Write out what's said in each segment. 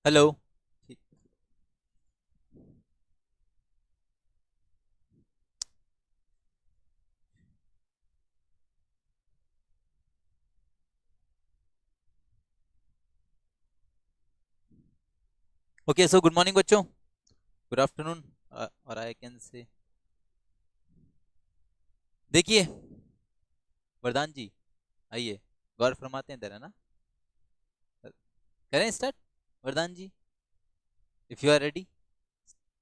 Hello. ठीक। Okay, so good morning बच्चों। Good afternoon. और आई कैन से देखिए, वरदान जी, आइए, गौर फरमाते हैं इधर, है ना? करें start, Vardaan ji, if you are ready.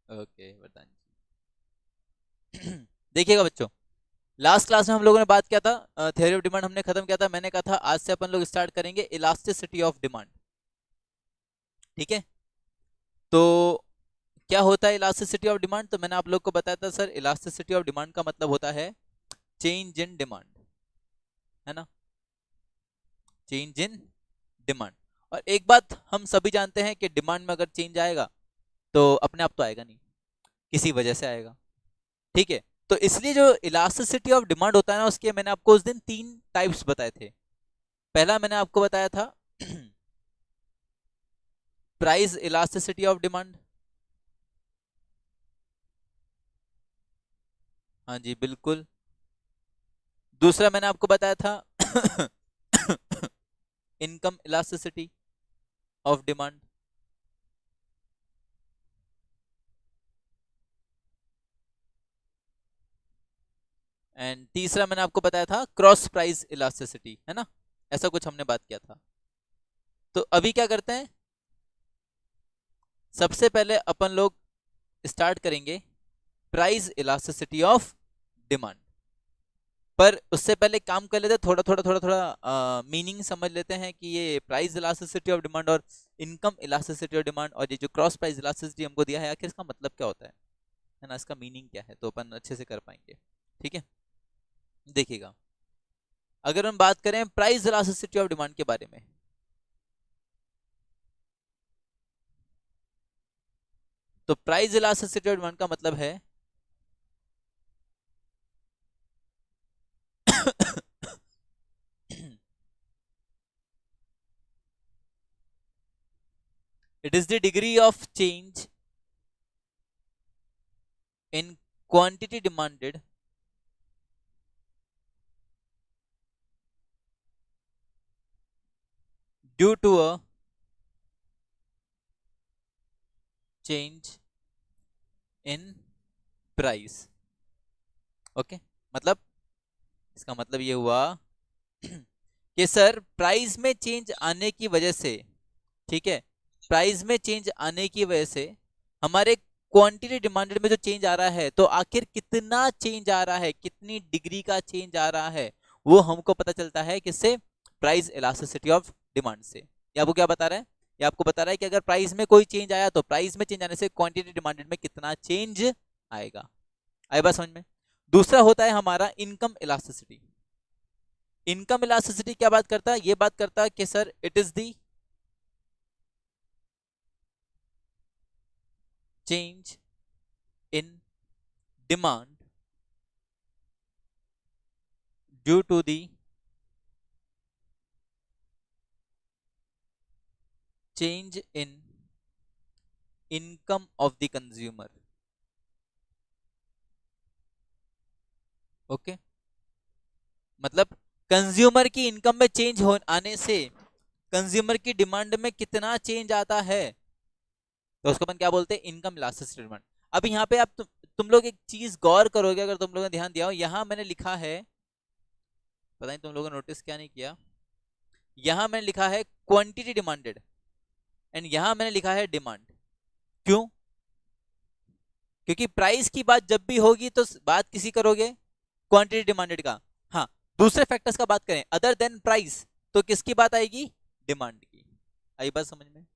Okay Vardaan ji. देखिएगा बच्चों, लास्ट क्लास में हम लोगों ने बात किया था, थ्योरी ऑफ डिमांड हमने खत्म किया था। मैंने कहा था आज से अपन लोग स्टार्ट करेंगे इलास्टिसिटी ऑफ डिमांड। ठीक है, तो क्या होता है इलास्टिसिटी ऑफ डिमांड? तो मैंने आप लोग को बताया था सर, इलास्टिसिटी ऑफ डिमांड का मतलब होता है चेंज इन डिमांड, है ना? Change in demand. और एक बात हम सभी जानते हैं कि डिमांड में अगर चेंज आएगा तो अपने आप तो आएगा नहीं, किसी वजह से आएगा। ठीक है, तो इसलिए जो इलास्टिसिटी ऑफ डिमांड होता है ना, उसके मैंने आपको उस दिन तीन टाइप्स बताए थे। पहला मैंने आपको बताया था प्राइस इलास्टिसिटी ऑफ डिमांड। हाँ जी बिल्कुल। दूसरा मैंने आपको बताया था income elasticity of demand. And तीसरा मैंने आपको बताया था क्रॉस प्राइस इलास्टिसिटी, है ना? ऐसा कुछ हमने बात किया था। तो अभी क्या करते हैं, सबसे पहले अपन लोग स्टार्ट करेंगे प्राइस इलास्टिसिटी ऑफ डिमांड। पर उससे पहले काम कर लेते हैं, थोड़ा थोड़ा मीनिंग समझ लेते हैं कि ये प्राइस इलास्टिसिटी ऑफ डिमांड और इनकम इलास्टिसिटी ऑफ डिमांड और ये जो क्रॉस प्राइस इलास्टिसिटी हमको दिया है, आखिर इसका मतलब क्या होता है ना? इसका मीनिंग क्या है, तो अपन अच्छे से कर पाएंगे। ठीक है, देखिएगा, अगर हम बात करें प्राइस इलास्टिसिटी ऑफ डिमांड के बारे में, तो प्राइस इलास्टिसिटी ऑफ डिमांड का मतलब है it is the degree of change in quantity demanded due to a change in price। Okay, मतलब इसका मतलब ये हुआ कि सर प्राइस में चेंज आने की वजह से, ठीक है, प्राइस में चेंज आने की वजह से हमारे क्वांटिटी डिमांडेड में जो चेंज आ रहा है, तो आखिर कितना चेंज आ रहा है, कितनी डिग्री का चेंज आ रहा है, वो हमको पता चलता है किससे? प्राइस इलास्टिसिटी ऑफ डिमांड से। ये आपको क्या बता रहा है? ये आपको बता रहा है कि अगर प्राइस में कोई चेंज आया तो प्राइस में चेंज आने से क्वांटिटी डिमांडेड में कितना चेंज आएगा। आई बात समझ में? दूसरा होता है हमारा इनकम इलास्टिसिटी। इनकम इलास्टिसिटी क्या बात करता है? ये बात करता है कि sir it is the change in demand due to the change in income of the consumer. Okay, मतलब कंज्यूमर की इनकम में चेंज हो आने से कंज्यूमर की डिमांड में कितना चेंज आता है, तो उसको अपन क्या बोलते हैं? Income elasticity demand. अब यहाँ पे आप तुम लोग एक चीज गौर करोगे, अगर तुम लोगों ने ध्यान दिया हो, यहाँ मैंने लिखा है, पता नहीं तुम लोगों ने नोटिस क्या नहीं किया, यहाँ मैंने लिखा है क्वांटिटी डिमांडेड एंड यहाँ मैंने लिखा है डिमांड। क्यों? क्योंकि प्राइस की बात जब भी होगी तो बात किसी करोगे? क्वांटिटी डिमांडेड का। हाँ, दूसरे फैक्टर्स का बात करें अदर देन प्राइस, तो किसकी बात आएगी? डिमांड की। आई बात समझ में?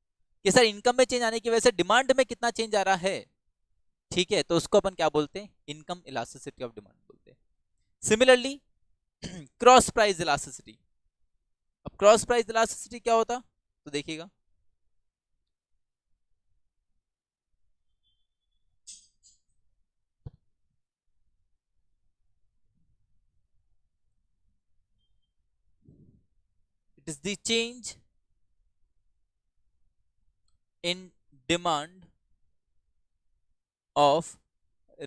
कि सर इनकम में चेंज आने की वजह से डिमांड में कितना चेंज आ रहा है, ठीक है, तो उसको अपन क्या बोलते हैं? इनकम इलास्टिसिटी ऑफ डिमांड बोलते हैं। Similarly cross price elasticity. अब क्रॉस प्राइस इलास्टिसिटी क्या होता, तो देखिएगा, it is the change in demand of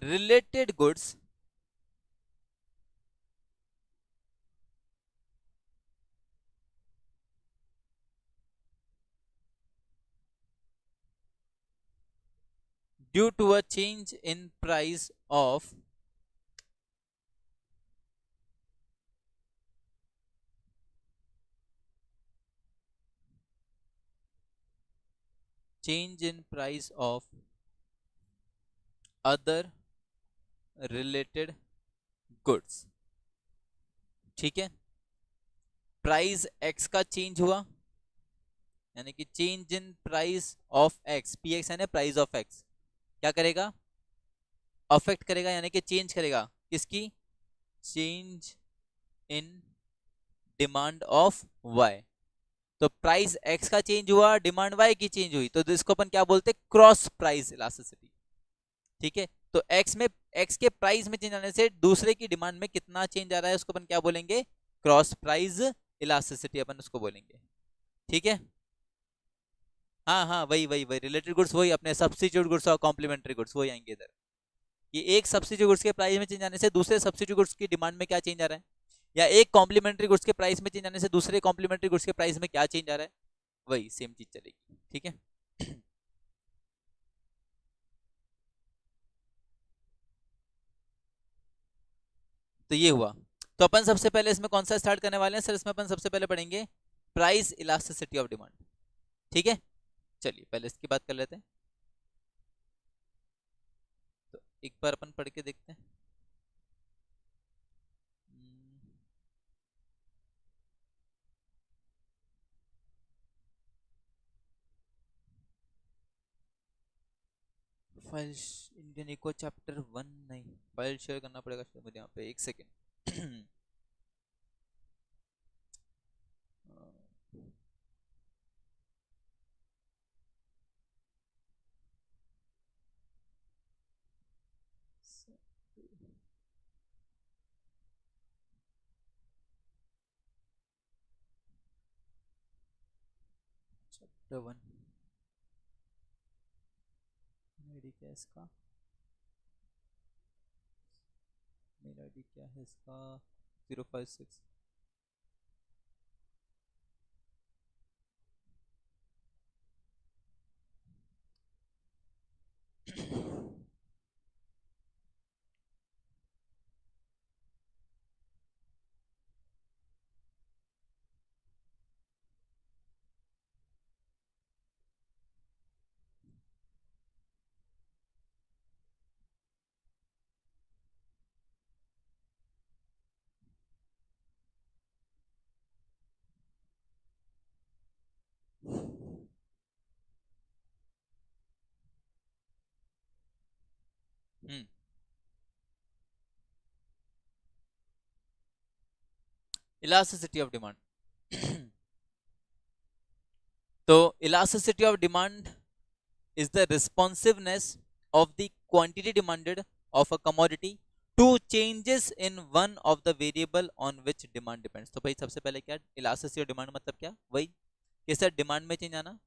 related goods due to a change in price of other related goods। ठीक है, प्राइस एक्स का चेंज हुआ, यानी कि change in price of x, P x है ना, प्राइस ऑफ एक्स क्या करेगा, अफेक्ट करेगा, यानी कि चेंज करेगा किसकी, change in demand of Y. तो प्राइस एक्स का चेंज हुआ, डिमांड वाई की चेंज हुई, तो इसको अपन क्या बोलते हैं, क्रॉस प्राइस इलास्टिसिटी। ठीक है, तो एक्स में, एक्स के प्राइस में चेंज आने से दूसरे की डिमांड में कितना चेंज आ रहा है, उसको अपन क्या बोलेंगे, क्रॉस प्राइस इलास्टिसिटी अपन उसको बोलेंगे। ठीक है, हाँ हाँ, वही वही वही रिलेटेड गुड्स, वही अपने सब्स्टिट्यूट गुड्स और कॉम्प्लीमेंट्री गुड्स वही आएंगे इधर। कि एक सब्स्टिट्यूट गुड्स के प्राइस में चेंज आने से दूसरे सब्स्टिट्यूट गुड्स की डिमांड में क्या चेंज आ रहा है, या एक कॉम्प्लीमेंट्री गुड्स के प्राइस में चेंज आने से दूसरे कॉम्प्लीमेंट्री गुड्स के प्राइस में क्या चेंज आ रहा है, वही सेम चीज चलेगी। ठीक है, तो ये हुआ। तो अपन सबसे पहले इसमें कौन सा स्टार्ट करने वाले हैं सर, इसमें अपन सबसे पहले पढ़ेंगे प्राइस इलास्टिसिटी ऑफ डिमांड। ठीक है, चलिए पहले इसकी बात कर लेते हैं। तो एक बार अपन पढ़ के देखते हैं। फाइल इंडियन इको चैप्टर 1 नहीं, फाइल शेयर करना पड़ेगा शायद मुझे यहाँ पे, एक सेकेंड। चैप्टर 1 आईडी क्या है इसका, मेल आईडी क्या है इसका, 056। Elasticity of demand. तो elasticity of demand is the responsiveness of the quantity demanded of a commodity to changes in one of the variable on which demand depends। तो भाई सबसे पहले क्या, इलास्टिसिटी ऑफ डिमांड मतलब क्या, वही कि सर डिमांड में चेंज आना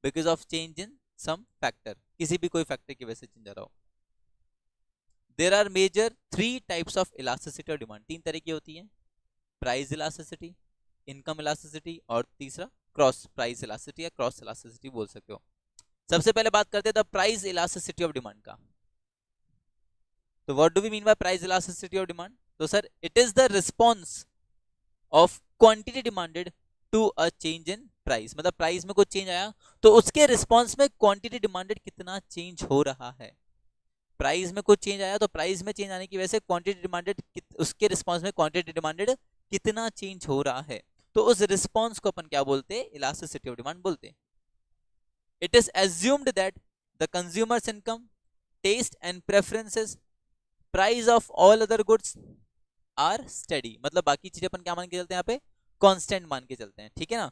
because of change in some factor, किसी भी कोई फैक्टर की वजह से चेंज आ रहा हो। There are major 3 types of elasticity of demand, 3 तरह की होती है, प्राइस इलास्टिसिटी, इनकम इलास्टिसिटी और तीसरा क्रॉस प्राइस इलास्टिसिटी या क्रॉस इलास्टिसिटी बोल सकते हो। सबसे पहले बात करते हैं the price elasticity of demand का। तो what do we mean by price elasticity of demand, तो sir it is the response of quantity demanded to a change in price, मतलब प्राइस में कुछ चेंज आया तो उसके रिस्पॉन्स में क्वांटिटी डिमांडेड कितना चेंज हो रहा है। प्राइस में कुछ चेंज आया तो प्राइस में चेंज आने की वजह से क्वांटिटी डिमांडेड, उसके रिस्पॉन्स में क्वांटिटी डिमांडेड कितना चेंज हो रहा है, तो उस रिस्पॉन्स को अपन क्या बोलते हैं, इलास्टिसिटी ऑफ डिमांड बोलते हैं। It is assumed that the consumer's income, taste and preferences, price of all other goods are steady। मतलब बाकी चीजें अपन क्या मान के चलते हैं यहाँ पे, कांस्टेंट मान के चलते हैं। ठीक है ना,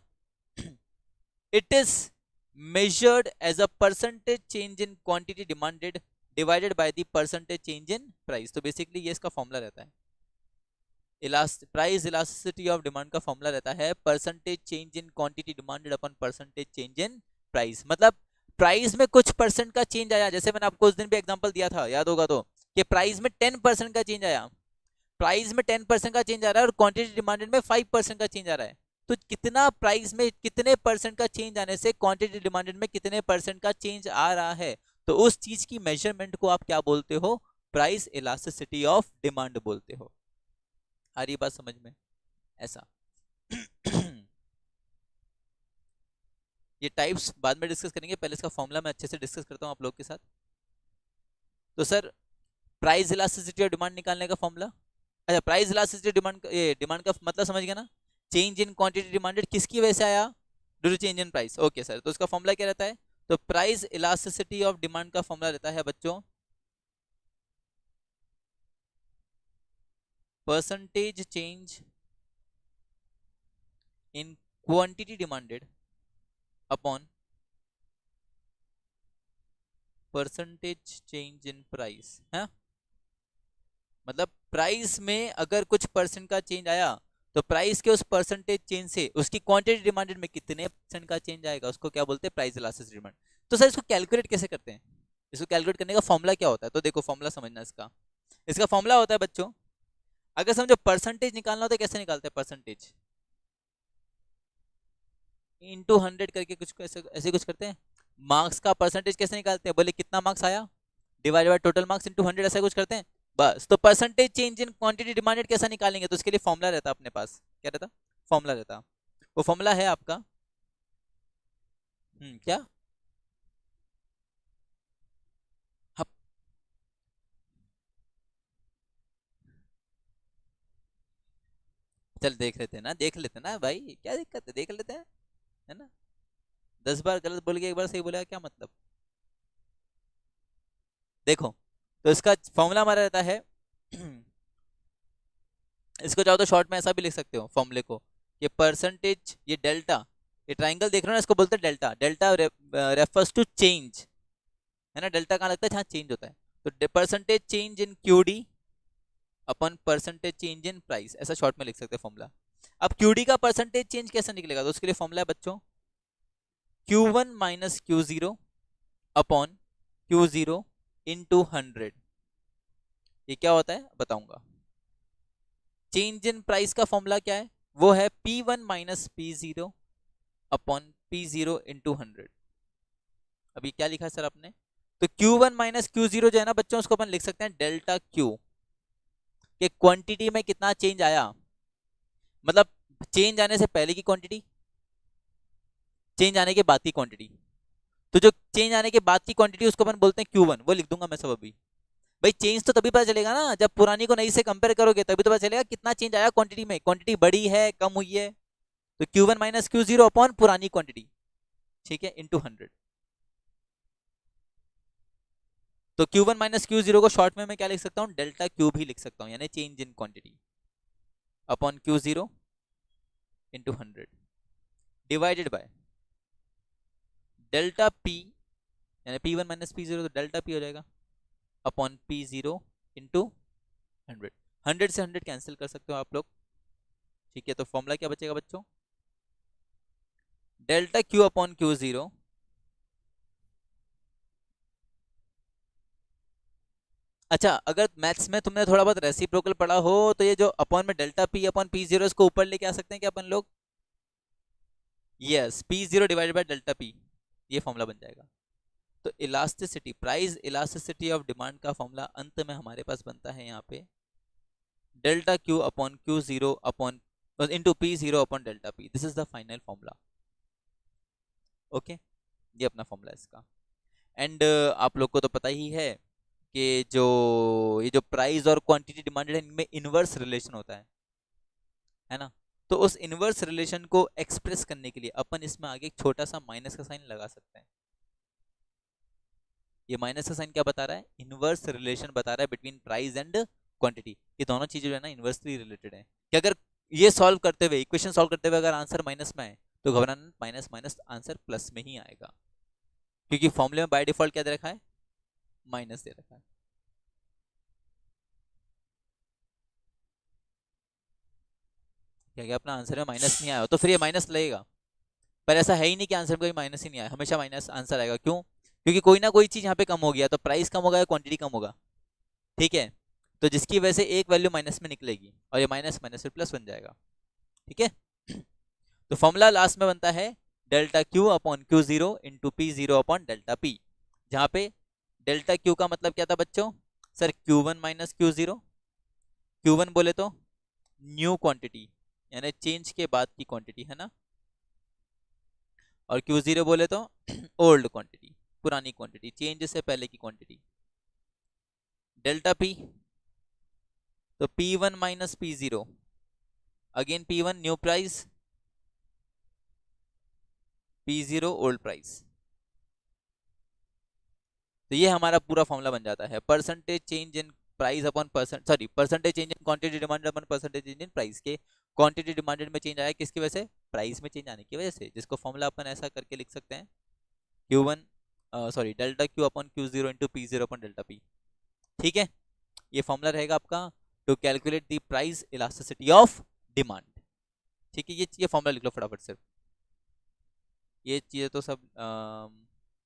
it is measured as a percentage change in quantity demanded divided by the percentage change in price। तो बेसिकली ये इसका फॉर्मूला रहता है, प्राइस इलास्टिसिटी ऑफ डिमांड का फॉर्मूला रहता है percentage change in quantity demanded upon percentage change in price. मतलब price में कुछ परसेंट का चेंज आया, जैसे मैंने आपको उस दिन भी एग्जांपल दिया था, याद होगा तो, कि प्राइस में 10% का चेंज आया, प्राइस में 10% का चेंज आ रहा है और क्वांटिटी डिमांडेड में 5% का चेंज आ रहा है, तो कितना प्राइस में कितने परसेंट का चेंज आने से क्वांटिटी डिमांडेड में कितने परसेंट का चेंज आ रहा है, तो उस चीज की मेजरमेंट को आप क्या बोलते हो, प्राइस इलास्टिसिटी ऑफ डिमांड बोलते हो। आ रही बात समझ में? ऐसा ये टाइप्स बाद में डिस्कस करेंगे, पहले इसका फॉर्मूला मैं अच्छे से डिस्कस करता हूं आप लोग के साथ। तो sir price elasticity of demand निकालने का फॉर्मूला, अच्छा प्राइस इलास्टिसिटी डिमांड, ये डिमांड का मतलब समझ गया ना, चेंज इन क्वांटिटी डिमांडेड किसकी वजह से आया, due to change in price. Okay sir, तो इसका फॉर्मूला क्या रहता है, तो प्राइस इलास्टिसिटी ऑफ डिमांड का फॉर्मूला रहता है बच्चों, percentage change in quantity demanded upon percentage change in price है। मतलब प्राइस में अगर कुछ परसेंट का चेंज आया तो प्राइस के उस परसेंटेज चेंज से उसकी क्वांटिटी डिमांडेड में कितने परसेंट का चेंज आएगा, उसको क्या बोलते हैं, प्राइस इलास्टिसिटी डिमांड। तो सर इसको कैलकुलेट कैसे करते हैं, इसको कैलकुलेट करने का फॉर्मूला क्या होता है, तो देखो फॉर्मूला समझना इसका, इसका फॉर्मूला होता है बच्चों, अगर समझो परसेंटेज निकालना होता है कैसे निकालते हैं, परसेंटेज इंटू 100 करके कुछ ऐसे ऐसे कुछ करते हैं। मार्क्स का परसेंटेज कैसे निकालते हैं, बोले कितना मार्क्स आया divide by total marks into 100, ऐसा कुछ करते हैं बस। तो percentage change in quantity demanded कैसा निकालेंगे, तो उसके लिए फॉर्मूला रहता है अपने पास, क्या रहता, फॉर्मूला रहता, वो फॉर्मूला है आपका, क्या, हाँ, चल देख लेते हैं ना, देख लेते हैं ना भाई, क्या दिक्कत है, देख लेते हैं, है ना। 10 बार गलत बोल के एक बार सही बोलेगा क्या मतलब, देखो तो इसका फॉर्मूला हमारा रहता है इसको चाहो तो शॉर्ट में ऐसा भी लिख सकते हो फॉर्मूले को, कि परसेंटेज, ये डेल्टा, ये ट्राइंगल देख रहे हो ना, इसको बोलते हैं delta, delta refers to change, है ना, डेल्टा कहाँ लगता है, जहाँ चेंज होता है, तो percentage change in QD upon percentage change in price, ऐसा शॉर्ट में लिख सकते हैं फॉर्मूला। अब क्यूडी का परसेंटेज चेंज कैसे निकलेगा, तो उसके लिए फॉर्मूला है बच्चों, Q1 minus Q0 upon Q0 into 100, ये क्या होता है बताऊंगा। चेंज इन प्राइस का फॉर्मूला क्या है, वो है P1 minus P0 upon P0 into 100। अभी क्या लिखा है सर आपने, तो Q1 माइनस Q0 जो है ना बच्चों, उसको अपन लिख सकते हैं डेल्टा Q, कि क्वांटिटी में कितना चेंज आया, मतलब चेंज आने से पहले की क्वांटिटी, चेंज आने के बाद की क्वांटिटी, तो जो चेंज आने के बाद की क्वांटिटी उसको अपन बोलते हैं Q1, वो लिख दूंगा मैं सब अभी। भाई चेंज तो तभी पता चलेगा ना जब पुरानी को नई से कंपेयर करोगे, तभी तो पता चलेगा कितना चेंज आया क्वांटिटी में, क्वांटिटी बढ़ी है कम हुई है, तो Q1 माइनस Q0 अपॉन पुरानी क्वांटिटी, ठीक है, इंटू 100। तो Q1 माइनस Q0 को शॉर्ट में मैं क्या लिख सकता हूँ, डेल्टा Q भी लिख सकता हूँ, यानी change in quantity upon Q0 into 100 divided by delta P, यानी P1 माइनस P0, तो डेल्टा P हो जाएगा अपॉन P0 इंटू 100, 100 से 100 कैंसिल कर सकते हो आप लोग, ठीक है, तो फॉर्मूला क्या बचेगा बच्चों, डेल्टा Q अपॉन Q0 अच्छा, अगर मैथ्स में तुमने थोड़ा बहुत रेसिप्रोकल पढ़ा हो तो ये जो अपॉन में डेल्टा P अपॉन P0 इसको ऊपर लेके आ सकते हैं क्या अपन लोग, yes, P0 divided by delta P, ये फॉर्मूला बन जाएगा। तो elasticity, price elasticity of demand का फॉर्मूला अंत में हमारे पास बनता है यहाँ पे delta Q upon Q0 upon into P0 upon delta P, this is the final formula. Okay, ये अपना फॉर्मूला है इसका। एंड आप लोग को तो पता ही है कि जो ये जो प्राइस और क्वांटिटी डिमांडेड है, इनमें इनवर्स रिलेशन होता है ना, तो उस इनवर्स रिलेशन को एक्सप्रेस करने के लिए अपन इसमें आगे एक छोटा सा माइनस का साइन लगा सकते हैं। ये माइनस का साइन क्या बता रहा है, इनवर्स रिलेशन बता रहा है बिटवीन प्राइस एंड क्वांटिटी, ये दोनों चीजें जो है ना इनवर्सली रिलेटेड है, कि अगर ये सॉल्व करते हुए, इक्वेशन सॉल्व करते हुए अगर आंसर माइनस में आए तो घबराना, माइनस माइनस आंसर प्लस में ही आएगा, क्योंकि फॉर्मूले में बाय डिफॉल्ट क्या दे रखा है, माइनस दे रखा है। क्या क्या अपना आंसर में माइनस नहीं आया तो फिर ये माइनस लगेगा, पर ऐसा है ही नहीं कि आंसर में कोई माइनस ही नहीं आया, हमेशा माइनस आंसर आएगा। क्यों? क्योंकि कोई ना कोई चीज यहाँ पे कम हो गया, तो प्राइस कम होगा या क्वांटिटी कम होगा, ठीक है। तो जिसकी वजह से एक वैल्यू माइनस में निकलेगी और ये माइनस माइनस से प्लस बन जाएगा, ठीक है। तो फॉर्मूला लास्ट में बनता है delta Q upon Q zero into P zero upon delta P, जहां पे डेल्टा क्यू का मतलब क्या था बच्चों? Sir Q one minus Q zero. Q one बोले तो न्यू क्वांटिटी, यानी चेंज के बाद की क्वांटिटी है ना, और क्यू जीरो बोले तो ओल्ड क्वांटिटी, पुरानी क्वांटिटी, चेंज से पहले की क्वांटिटी। डेल्टा पी, तो P one minus P zero, again P one new price, P zero old price. तो ये हमारा पूरा फॉर्मूला बन जाता है, percentage change in price upon percentage change in quantity demanded upon percentage change in price के। Quantity demanded में change आया किसकी वजह से? प्राइस में चेंज आने की वजह से, जिसको फॉर्मूला अपन ऐसा करके लिख सकते हैं Q one delta Q upon Q zero into P zero upon delta P, ठीक है। ये फॉर्मूला रहेगा आपका to calculate the price elasticity of demand, ठीक है। ये फॉर्मूला लिख लो फटाफट से। ये चीज़ें तो सब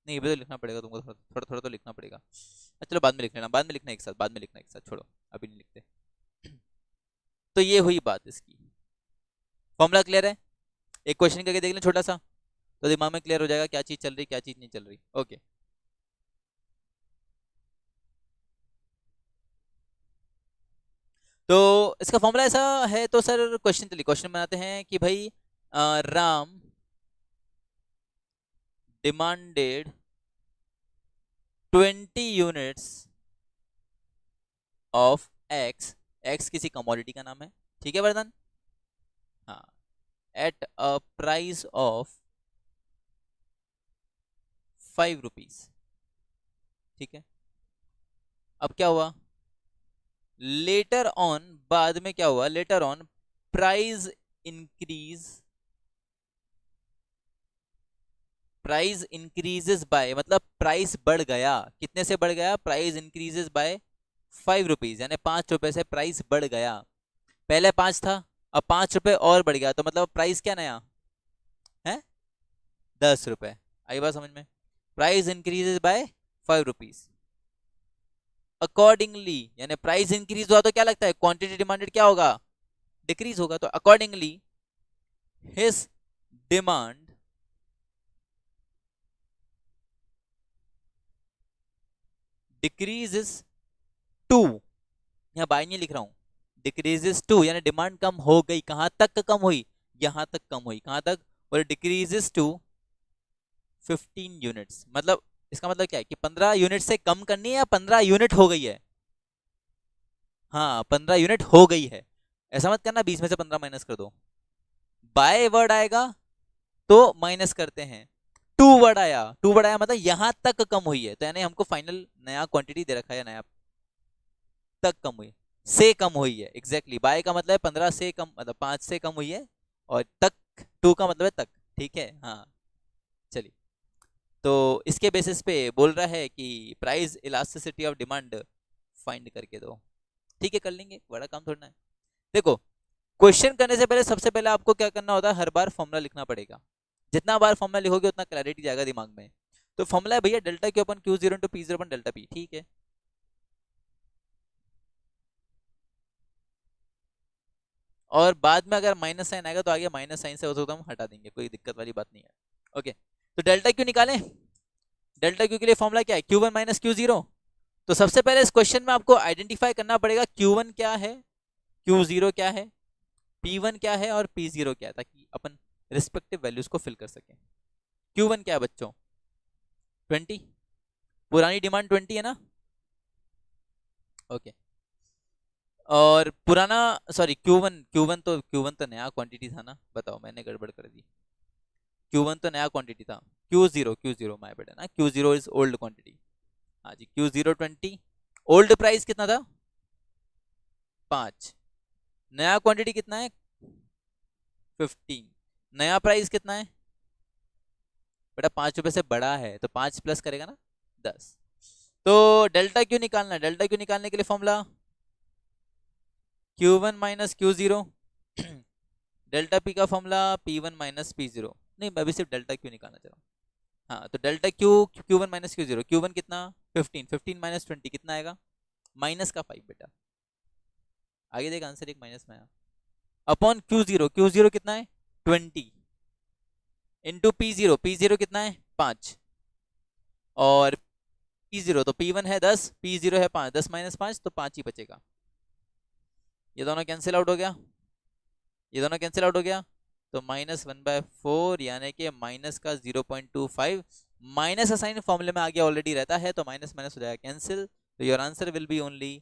नहीं, ये भी तो लिखना पड़ेगा तुमको, थोड़ा थोड़ा थोड़ा तो लिखना पड़ेगा। चलो बाद में लिख लेना, बाद में लिखना एक साथ, बाद में लिखना एक साथ, छोड़ो अभी नहीं लिखते। तो ये हुई बात इसकी। फॉर्मूला क्लियर है? एक क्वेश्चन करके देख लें छोटा सा, तो दिमाग में क्लियर हो जाएगा क्या चीज चल रही क्या चीज नहीं चल रही। ओके, तो इसका फॉर्मूला ऐसा है। तो सर क्वेश्चन, चलिए क्वेश्चन बनाते हैं कि भाई Ram demanded 20 units of x, x किसी कमोडिटी का नाम है, ठीक है वर्धन, हाँ, at a price of 5 rupees, ठीक है। अब क्या हुआ? लेटर ऑन, बाद में क्या हुआ? Later on price increase, price increases by, मतलब प्राइस बढ़ गया, कितने से बढ़ गया? प्राइस इंक्रीजेस बाय 5 रुपीज, यानी 5 रुपए से प्राइस बढ़ गया। पहले 5 था, अब 5 रुपए और बढ़ गया, तो मतलब प्राइस क्या नया है? 10 रुपए। आई बात समझ में? Price increases by 5 rupees. Accordingly, यानी प्राइस इंक्रीज हुआ तो क्या लगता है क्वांटिटी डिमांडेड क्या होगा? डिक्रीज होगा। तो accordingly his demand decreases to, यहाँ बाय नहीं लिख रहा हूं, डिक्रीजेस टू, यानी डिमांड कम हो गई। कहां तक कम हुई? यहां तक कम हुई। कहां तक? और डिक्रीजेस टू 15 यूनिट्स, मतलब इसका मतलब क्या है कि 15 यूनिट से कम करनी है या 15 यूनिट हो गई है? हाँ 15 यूनिट हो गई है। ऐसा मत करना 20 में से 15 माइनस कर दो, बाय वर्ड आएगा तो माइनस करते हैं, टू वर्ड आया, टू वर्ड आया मतलब यहां तक कम हुई है, तो यानी हमको फाइनल नया क्वांटिटी दे रखा है, नया तक कम हुई, से कम हुई है। एग्जैक्टली बाय का मतलब है 15 से कम, मतलब 5 से कम हुई है, और तक, टू का मतलब है तक, ठीक है। हाँ चलिए, तो इसके बेसिस पे बोल रहा है कि price elasticity of demand find करके दो, ठीक है। कर लेंगे, बड़ा काम थोड़ा है। देखो, क्वेश्चन करने से पहले सबसे पहले आपको क्या करना होता है? हर बार फॉर्मूला लिखना पड़ेगा। जितना बार फॉर्मूला लिखोगे उतना क्लैरिटी जाएगा दिमाग में। तो फॉर्मूला है भैया delta Q upon Q zero into P zero upon delta P, ठीक है। और बाद में अगर माइनस साइन आएगा तो आगे माइनस साइन से हो सकता हम हटा देंगे, कोई दिक्कत वाली बात नहीं है। ओके, तो डेल्टा क्यू निकालें। डेल्टा क्यू के लिए फॉर्मूला क्या है? Q one minus Q zero. तो सबसे पहले इस क्वेश्चन में आपको आइडेंटिफाई करना पड़ेगा क्यू वन क्या है, क्यू जीरो क्या है, पी वन क्या है और पी जीरो क्या है, ताकि अपन रिस्पेक्टिव वैल्यूज को फिल कर सकें। क्यू वन क्या है बच्चों? 20, पुरानी डिमांड 20 है ना। ओके, और पुराना, सॉरी क्यू वन तो नया क्वांटिटी था ना, बताओ मैंने गड़बड़ कर दी। क्यू वन तो नया क्वांटिटी था, क्यू जीरो माय बैड है ना, Q zero is old quantity. हाँ जी, क्यू जीरो 20, ओल्ड प्राइस कितना था? 5, नया क्वांटिटी कितना है? 15, नया प्राइस कितना है बेटा? 5 रुपए से बड़ा है तो 5 प्लस करेगा ना 10। तो डेल्टा क्यू निकालना है, डेल्टा क्यू निकालने के लिए formula Q one minus Q zero, delta P का formula P one minus P zero, नहीं, मैं अभी सिर्फ डेल्टा क्यू निकालना चाह रहा हूँ। हाँ, तो delta Q, Q1 minus Q0, Q1 कितना 15, 15 माइनस 20 कितना आएगा, माइनस का 5 बेटा। आगे देख आंसर एक माइनस में आया। अपॉन Q0, Q0 कितना है 20 इंटू P0, P0 कितना है 5, और P0 तो P1 है 10, P0 है 5, 10 माइनस 5 तो 5 ही बचेगा। ये दोनों कैंसिल आउट हो गया, ये दोनों कैंसिल आउट हो गया, तो -1/4 यानी कि माइनस का 0.25, माइनस का साइन फॉर्मूले में आगे ऑलरेडी रहता है, तो माइनस माइनस हो जाएगा कैंसिल, तो your answer will be only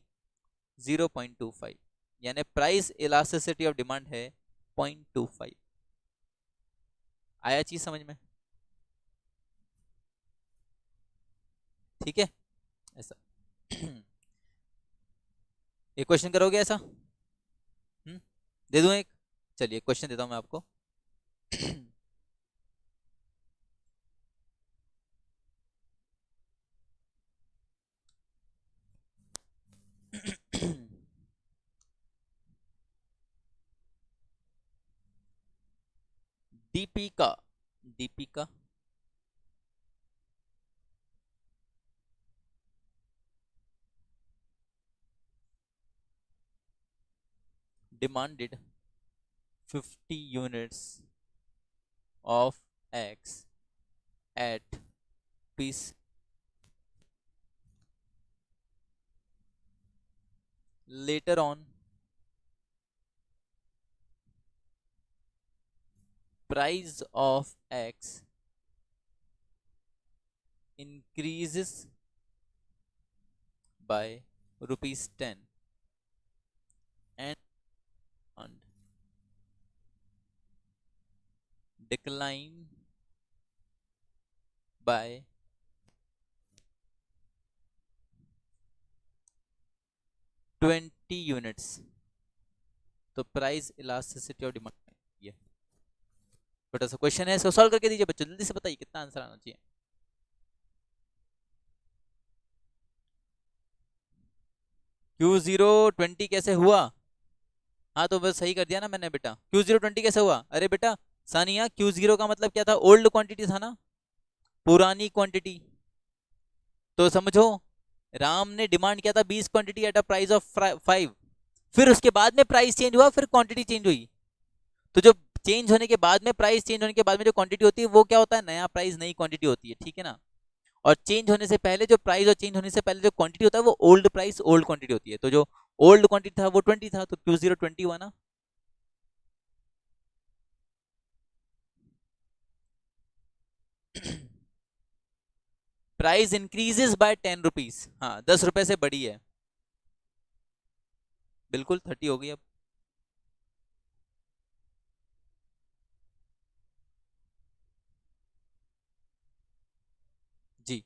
0.25, यानी प्राइस इलास्टिसिटी ऑफ डिमांड है 0.25। आया चीज समझ में? ठीक है ऐसा। एक क्वेश्चन करोगे ऐसा? दे दूं एक? चलिए क्वेश्चन देता हूं मैं आपको। Deepika, Deepika demanded 50 units of X at piece. Later on, price of X increases by ₹10 and decline by 20 units, तो प्राइस इलास्टिसिटी ऑफ डिमांड ये छोटा सा क्वेश्चन है, इसको सॉल्व करके दीजिए बच्चों, जल्दी से बताइए कितना आंसर आना चाहिए। Q0 20 कैसे हुआ? हाँ तो बस सही कर दिया ना मैंने बेटा। Q0 20 कैसे हुआ? अरे बेटा सानिया, Q0 का मतलब क्या था? ओल्ड क्वांटिटी था ना, पुरानी क्वांटिटी। तो समझो, राम ने डिमांड किया था 20 quantity at a price of 5, फिर उसके बाद में प्राइस चेंज हुआ, फिर क्वांटिटी चेंज हुई। तो जो चेंज होने के बाद में, प्राइस चेंज होने के बाद में जो क्वांटिटी होती है वो क्या होता है? नया प्राइस, नई क्वांटिटी होती है, ठीक है ना। और चेंज होने से पहले जो प्राइस, और चेंज होने से पहले जो क्वांटिटी होता है वो ओल्ड प्राइस, ओल्ड क्वांटिटी होती है। तो जो ओल्ड क्वांटिटी था वो 20 था, तो Q0 20 हुआ ना। प्राइस इंक्रीजेस बाय 10 रुपीज, हाँ 10 रुपए से बड़ी है, बिल्कुल 30 हो गई अब। जी,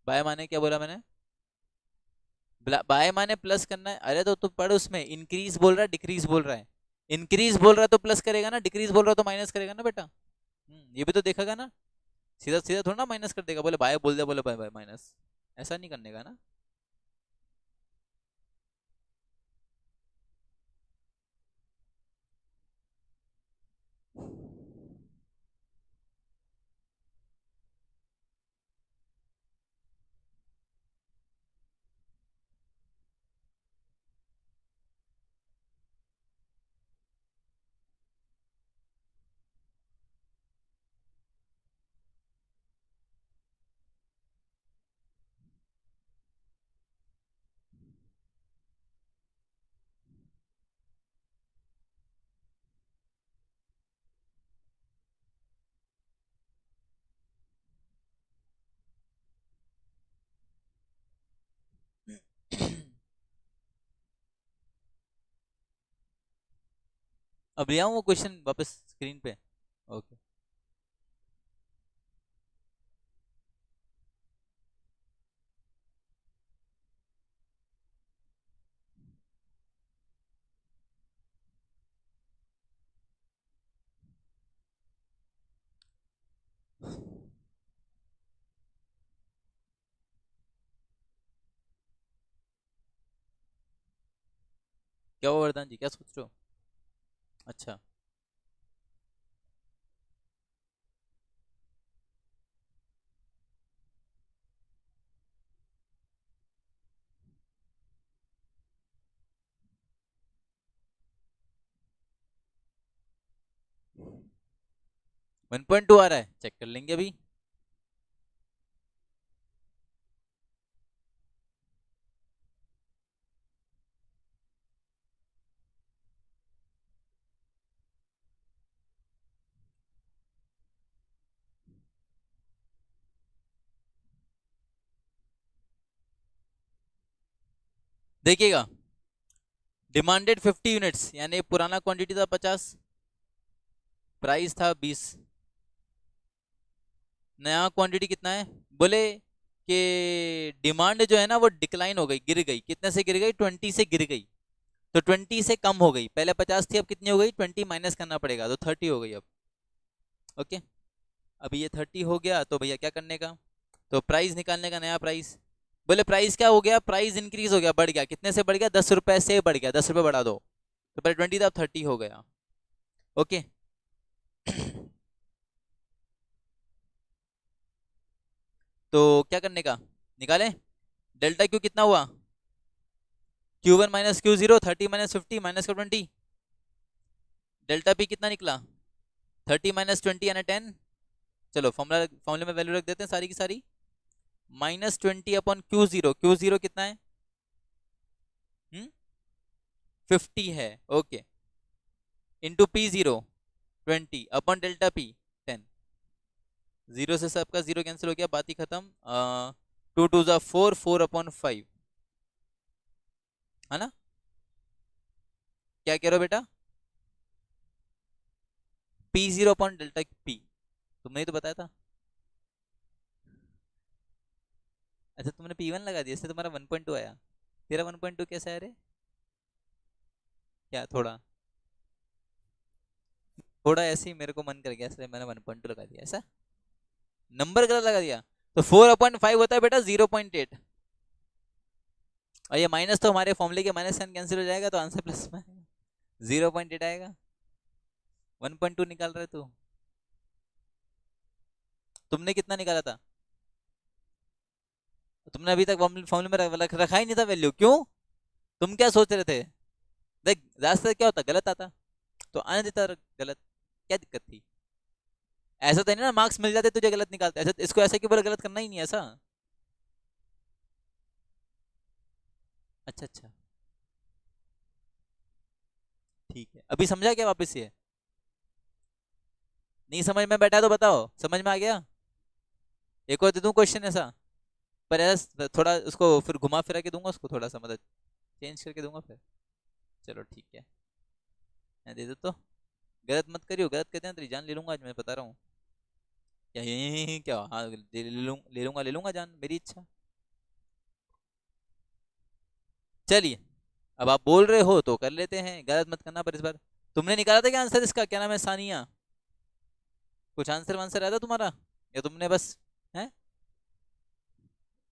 बाय माने क्या बोला मैंने? बाय माने प्लस करना है। अरे तो पढ़, उसमें इंक्रीज बोल रहा है डिक्रीज बोल रहा है? इंक्रीज बोल रहा है तो प्लस करेगा ना, डिक्रीज बोल रहा है तो माइनस करेगा ना बेटा। ये भी तो देखेगा ना, सीधा सीधा थोड़ा ना माइनस कर देगा, बोले बाय बोल दे, बोले बाय बाय माइनस, ऐसा नहीं करने का ना। अब ले आऊं वो क्वेश्चन वापस स्क्रीन पे? ओके। क्या हुआ वरदान जी, क्या सोच रहे हो? अच्छा। 1.2 आ रहा है, चेक कर लेंगे अभी। देखिएगा, डिमांडेड 50 यूनिट्स, यानी पुराना क्वांटिटी था 50, प्राइस था 20, नया क्वांटिटी कितना है? बोले कि डिमांड जो है ना वो डिक्लाइन हो गई, गिर गई। कितने से गिर गई? 20 से गिर गई। तो 20 से कम हो गई, पहले 50 थी, अब कितनी हो गई? 20 माइनस करना पड़ेगा, तो 30 हो गई अब। ओके, अब ये 30 हो गया तो भैया क्या करने का? तो प्राइस निकालने का, नया प्राइस। बोले प्राइस क्या हो गया? प्राइस इंक्रीज हो गया, बढ़ गया। कितने से बढ़ गया? 10 रुपए से बढ़ गया, 10 रुपए बढ़ा दो। तो पहले 20 था, अब 30 हो गया। ओके। तो क्या करने का? निकालें। डेल्टा क्यू कितना हुआ? Q1 minus Q0, 30 minus 50 minus का 20। डेल्टा पी कितना निकला? 30 माइनस 20 यानी 10। चलो फॉर्मूले में वैल्यू रख देते हैं सारी की सारी। -20 अपॉन Q0, Q0 कितना है? 50 है। Okay, into P0 20 upon delta P 10। Zero से सबका जीरो कैंसिल हो गया, बात ही खत्म। 2 2 4, 4 अपॉन 5, है ना? क्या कह रहे हो बेटा? P0 अपॉन डेल्टा पी, तुमने ही तो बताया था। अच्छा, तुमने P1 लगा दिया, इससे तुम्हारा 1.2 आया। तेरा 1.2 कैसे आया रे? क्या थोड़ा थोड़ा ऐसे ही मेरे को मन कर गया, इसलिए मैंने 1.2 लगा दिया, ऐसा नंबर गलत लगा दिया। तो 4/5 होता है बेटा 0.8, और ये माइनस तो हमारे फॉर्मूले के माइनस साइन कैंसिल हो जाएगा, तो आंसर प्लस में 0.8 आएगा। 1.2 निकाल रहे तू? तुमने कितना निकाला था? तुमने अभी तक फॉर्मूले में रखा ही नहीं था वैल्यू, क्यों? तुम क्या सोच रहे थे? देख, ज्यादातर क्या होता, गलत आता तो आने देता गलत, क्या दिक्कत थी? ऐसा तो नहीं ना मार्क्स मिल जाते तुझे गलत निकालते, ऐसा इसको ऐसा क्यों बोला गलत करना ही नहीं, ऐसा? अच्छा अच्छा, ठीक है, अभी समझा क्या वापस से? नहीं समझ में बैठा तो बताओ, समझ में आ गया? एक और दे दूं क्वेश्चन ऐसा, पर ऐसा थोड़ा उसको फिर घुमा फिरा के दूंगा, उसको थोड़ा सा मतलब चेंज करके दूंगा फिर। चलो ठीक है, मैं दे दो तो। गलत मत करियो, गलत कहते हैं तेरी जान ले लूंगा आज, मैं बता रहा हूँ। क्या क्या? हाँ, ले लूंगा जान, मेरी इच्छा। चलिए, अब आप बोल रहे हो तो कर लेते हैं, गलत मत करना पर इस बार। तुमने निकाला था क्या आंसर इसका? क्या नाम है, सानिया? कुछ आंसर वांसर आया था तुम्हारा, या तुमने बस है?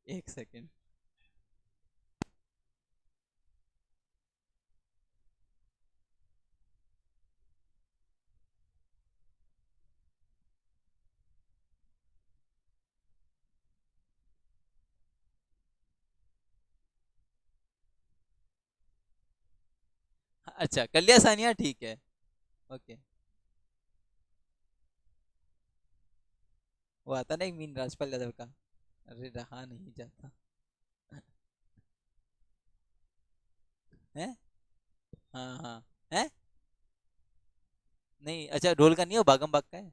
एक सेकंड। अच्छा, कर लिया सानिया, ठीक है। ओके, वो आता ना एक मीन राजपाल यादव का, अरे रहा नहीं जाता। है? हाँ हाँ। है? नहीं, अच्छा ढोल का नहीं हो, भागम भाग का है।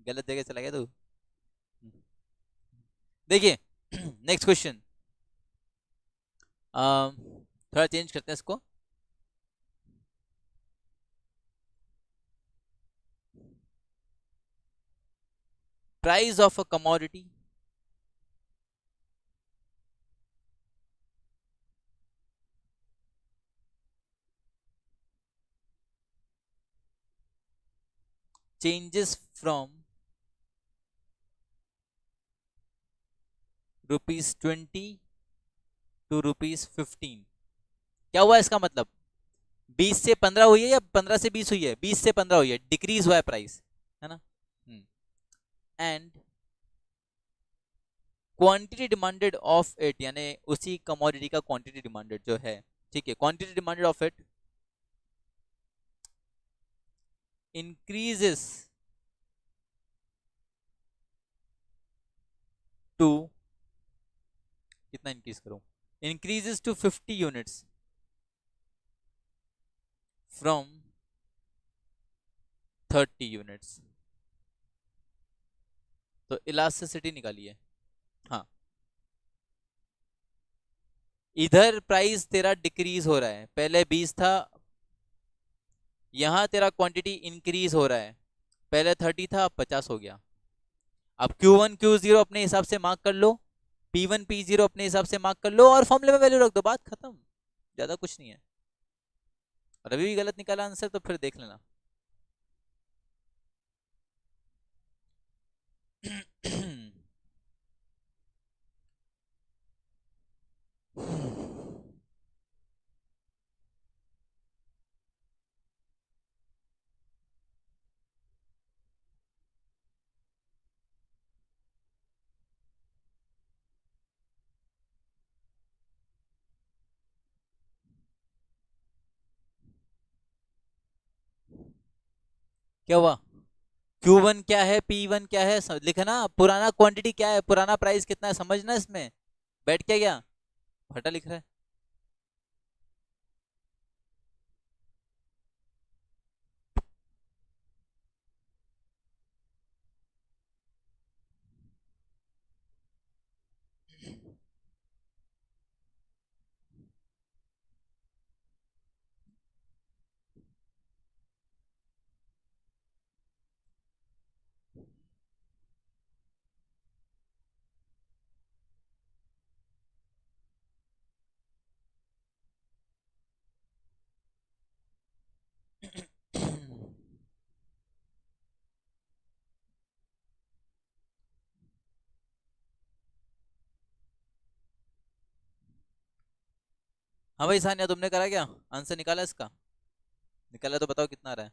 गलत जगह चला गया तू। हम्म, देखिए, नेक्स्ट क्वेश्चन। थोड़ा चेंज करते हैं इसको। Price of a commodity changes from rupees 20 to rupees 15 क्या हुआ इसका मतलब? 20 से 15 हुई है या 15 से 20 हुई है? 20 से 15 हुई है, डिक्रीज हुआ है प्राइस, है ना। And quantity demanded of it, यानी उसी कमोडिटी का क्वांटिटी डिमांडेड जो है, ठीक है, quantity demanded of it increases to, कितना इंक्रीज करूं, increases to 50 units from 30 units. तो इलास्टिसिटी निकालिए। हाँ, इधर प्राइस तेरा डिक्रीज हो रहा है, पहले 20 था, यहां तेरा क्वांटिटी इंक्रीज हो रहा है, पहले 30 था, अब 50 हो गया। अब Q1 Q0 अपने हिसाब से मार्क कर लो, P1 P0 अपने हिसाब से मार्क कर लो और फॉर्मूले में वैल्यू रख दो, बात खत्म, ज्यादा कुछ नहीं है। और अभी भी गलत निकाला आंसर तो फिर देख लेना। क्या हुआ? Q1 क्या है, P1 क्या है, लिखना, पुराना क्वांटिटी क्या है, पुराना प्राइस कितना है, समझना इसमें, बैठ क्या गया, फटा लिख रहा है। हाँ भाई सानिया, तुमने करा क्या, आंसर निकाला इसका? निकाला तो बताओ कितना आ रहा है।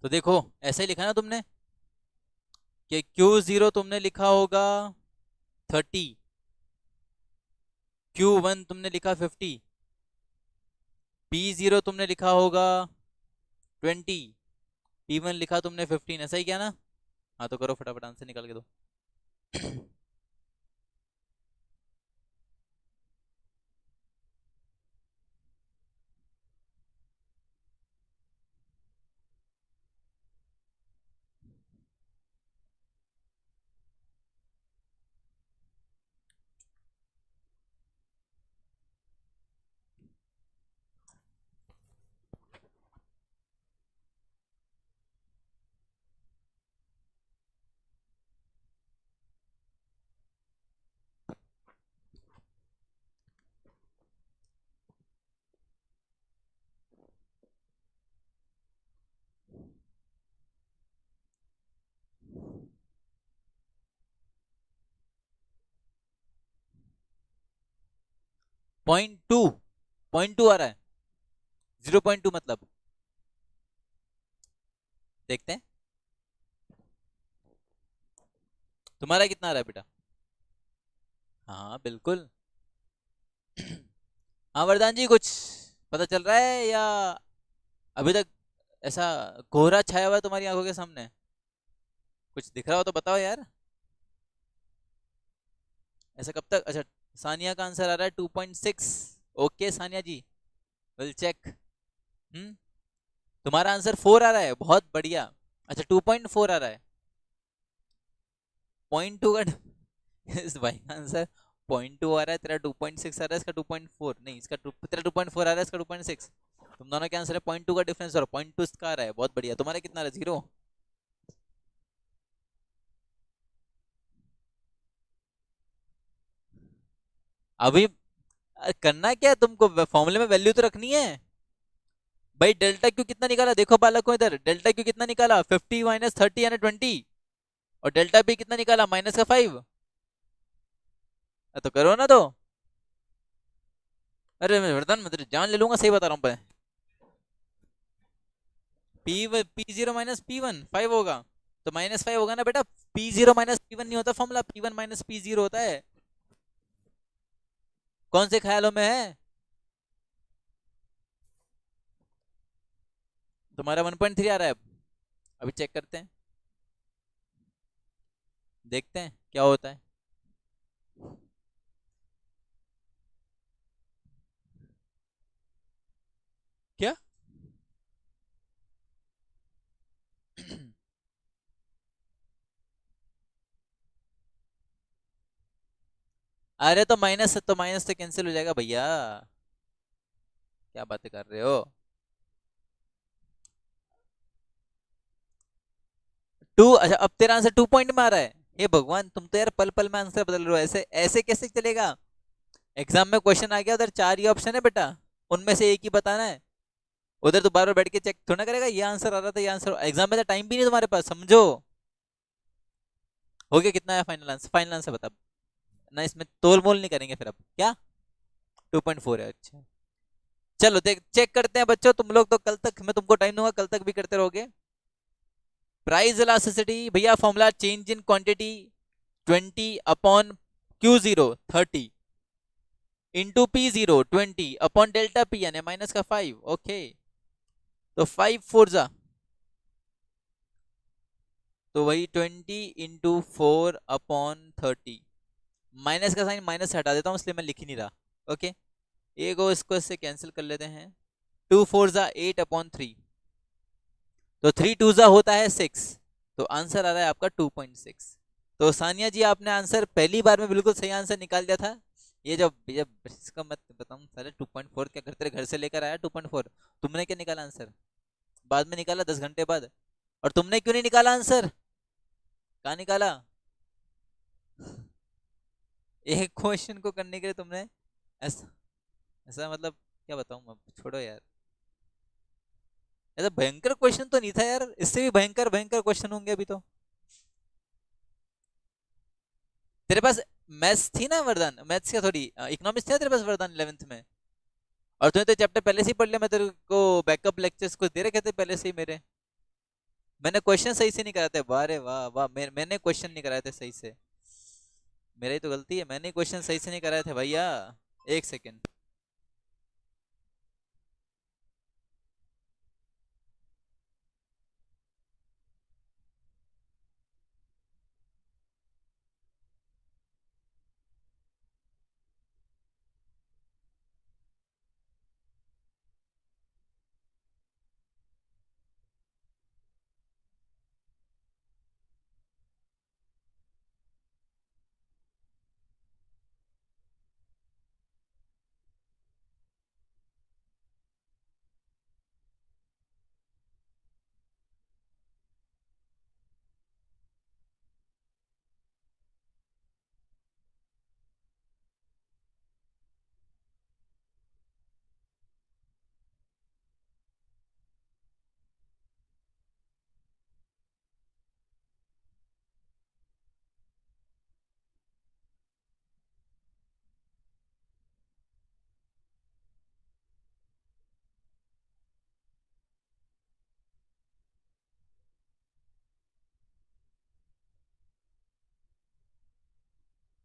तो देखो, ऐसे ही लिखा ना तुमने कि Q0 तुमने लिखा होगा 30, Q1 तुमने लिखा 50, P0 तुमने लिखा होगा 20, P1 लिखा तुमने 15, ऐसा ही क्या ना? हाँ तो करो फटाफट, आंसर निकाल के दो। .2 आ रहा है, 0.2 मतलब, देखते हैं तुम्हारा कितना आ रहा है बेटा। हाँ बिल्कुल। हाँ वरदान जी, कुछ पता चल रहा है या अभी तक ऐसा कोहरा छाया हुआ है तुम्हारी आंखों के सामने? कुछ दिख रहा हो तो बताओ यार। ऐसा कब तक? अच्छा, सानिया का आंसर आ रहा है 2.6। Okay Sania ji, will check. तुम्हारा आंसर 4 आ रहा है, बहुत बढ़िया। अच्छा, 2.4 आ रहा है, .2 का इस भाई का आंसर 2.2 आ रहा है, तेरा 2.6 आ रहा है, इसका 2.4 नहीं, इसका तेरा 2.4 आ रहा है, इसका 2.6। तुम दोनों के आंसर है 0.2 का डिफरेंस और 0.2 इसका आ रहा है। बहुत बढ़िया। तुम्हारा कितना आ रहा है? 0। अभी करना क्या है तुमको? फॉर्मूले में वैल्यू तो रखनी है भाई। डेल्टा क्यू कितना निकाला देखो बालक को इधर। डेल्टा क्यू कितना निकाला? 50 माइनस 30 यानी 20। और डेल्टा बी कितना निकाला? माइनस का 5। तो करो ना तो। अरे मैं वरदान मतलब जान ले लूंगा, सही बता रहा हूँ। पी जीरो माइनस P1 5 होगा, तो -5 होगा ना बेटा। P0 माइनस P1 नहीं होता फॉर्मूला, P1 माइनस P0 होता है। कौन से ख्यालों में है तुम्हारा? 1.3 आ रहा है। अभी चेक करते हैं, देखते हैं क्या होता है। क्या? अरे तो माइनस से कैंसिल हो जाएगा भैया। क्या बातें कर रहे हो? 2। अच्छा अब तेरा आंसर 2 पॉइंट में आ रहा है। हे भगवान, तुम तो यार पल पल में आंसर बदल रहे हो। ऐसे ऐसे कैसे चलेगा? एग्जाम में क्वेश्चन आ गया, उधर 4 ही ऑप्शन है बेटा, उनमें से एक ही बताना है। उधर तो बार बार बैठ के चेक थोड़ा ना करेगा, ये आंसर आ रहा था, ये आंसर। एग्जाम में तो टाइम भी नहीं तुम्हारे पास, समझो। हो गया? कितना है फाइनल आंसर? फाइनल आंसर बता ना, इसमें तोल मोल नहीं करेंगे फिर। अब क्या 2.4 है? अच्छा चलो देख, चेक करते हैं बच्चों। तुम लोग तो कल तक, मैं तुमको टाइम दूंगा, कल तक भी करते रहोगे। प्राइस इलास्टिसिटी भैया, formula change in quantity 20 upon Q0 30 into P0 20 upon delta P यानी माइनस का 5। ओके, तो 5 4 जा, तो वही 20 इंटू 4 अपॉन 30। माइनस का साइन माइनस से हटा देता हूँ, इसलिए मैं लिख ही नहीं रहा। ओके, एक और इसको इससे कैंसिल कर लेते हैं। 2 4 जा 8 अपॉन 3, तो 3 2 जा होता है 6। तो आंसर आ रहा है आपका 2.6। तो सानिया जी, आपने आंसर पहली बार में बिल्कुल सही आंसर निकाल दिया था। ये जब जब इसका मत बताऊं साले, 2.4 क्या करते रहे, घर से लेकर आया 2.4। तुमने क्या निकाला आंसर? बाद में निकाला 10 घंटे बाद। और तुमने क्यों नहीं निकाला आंसर? कहाँ निकाला? एक क्वेश्चन को करने के लिए तुमने ऐसा ऐसा मतलब, क्या बताऊं, अब छोड़ो यार। ऐसा भयंकर क्वेश्चन तो नहीं था यार, इससे भी भयंकर भयंकर क्वेश्चन होंगे अभी तो। तेरे पास मैथ्स थी ना वरदान? मैथ्स क्या, थोड़ी इकोनॉमिक्स थी ना तेरे पास वरदान 11th में? और तूने तो चैप्टर पहले से ही पढ़ लिया। मैं तेरे को बैकअप लेक्चर्स कुछ दे रखे थे पहले से ही मेरे। मैंने क्वेश्चन सही से नहीं कराए थे। वाह रे वाह वाह, मैंने क्वेश्चन नहीं कराए थे सही से। मेरी तो गलती है, मैंने क्वेश्चन सही से नहीं कराए थे भैया। एक सेकेंड।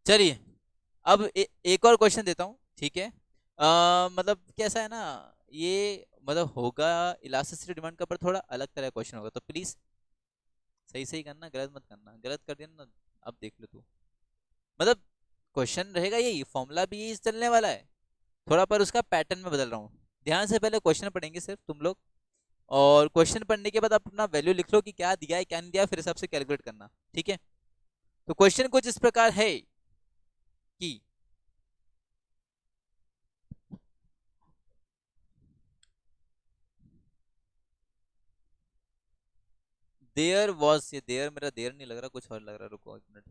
चलिए, अब एक और क्वेश्चन देता हूँ, ठीक है? मतलब कैसा है ना, ये मतलब होगा इलास्टिसिटी डिमांड का, पर थोड़ा अलग तरह का क्वेश्चन होगा, तो प्लीज सही सही करना, गलत मत करना। गलत कर दिया ना, अब देख लो तू। मतलब क्वेश्चन रहेगा यही, फॉर्मूला भी यही चलने वाला है, थोड़ा पर उसका पैटर्न में बदल रहा हूँ। ध्यान से पहले क्वेश्चन पढ़ेंगे सिर्फ तुम लोग, और क्वेश्चन पढ़ने के बाद आप अपना वैल्यू लिख लो कि क्या दिया है क्या नहीं दिया, फिर हिसाब से कैलकुलेट करना, ठीक है? तो क्वेश्चन कुछ इस प्रकार है कि देयर वॉज, ये देयर मेरा देयर नहीं लग रहा, कुछ और लग रहा, रुको एक मिनट।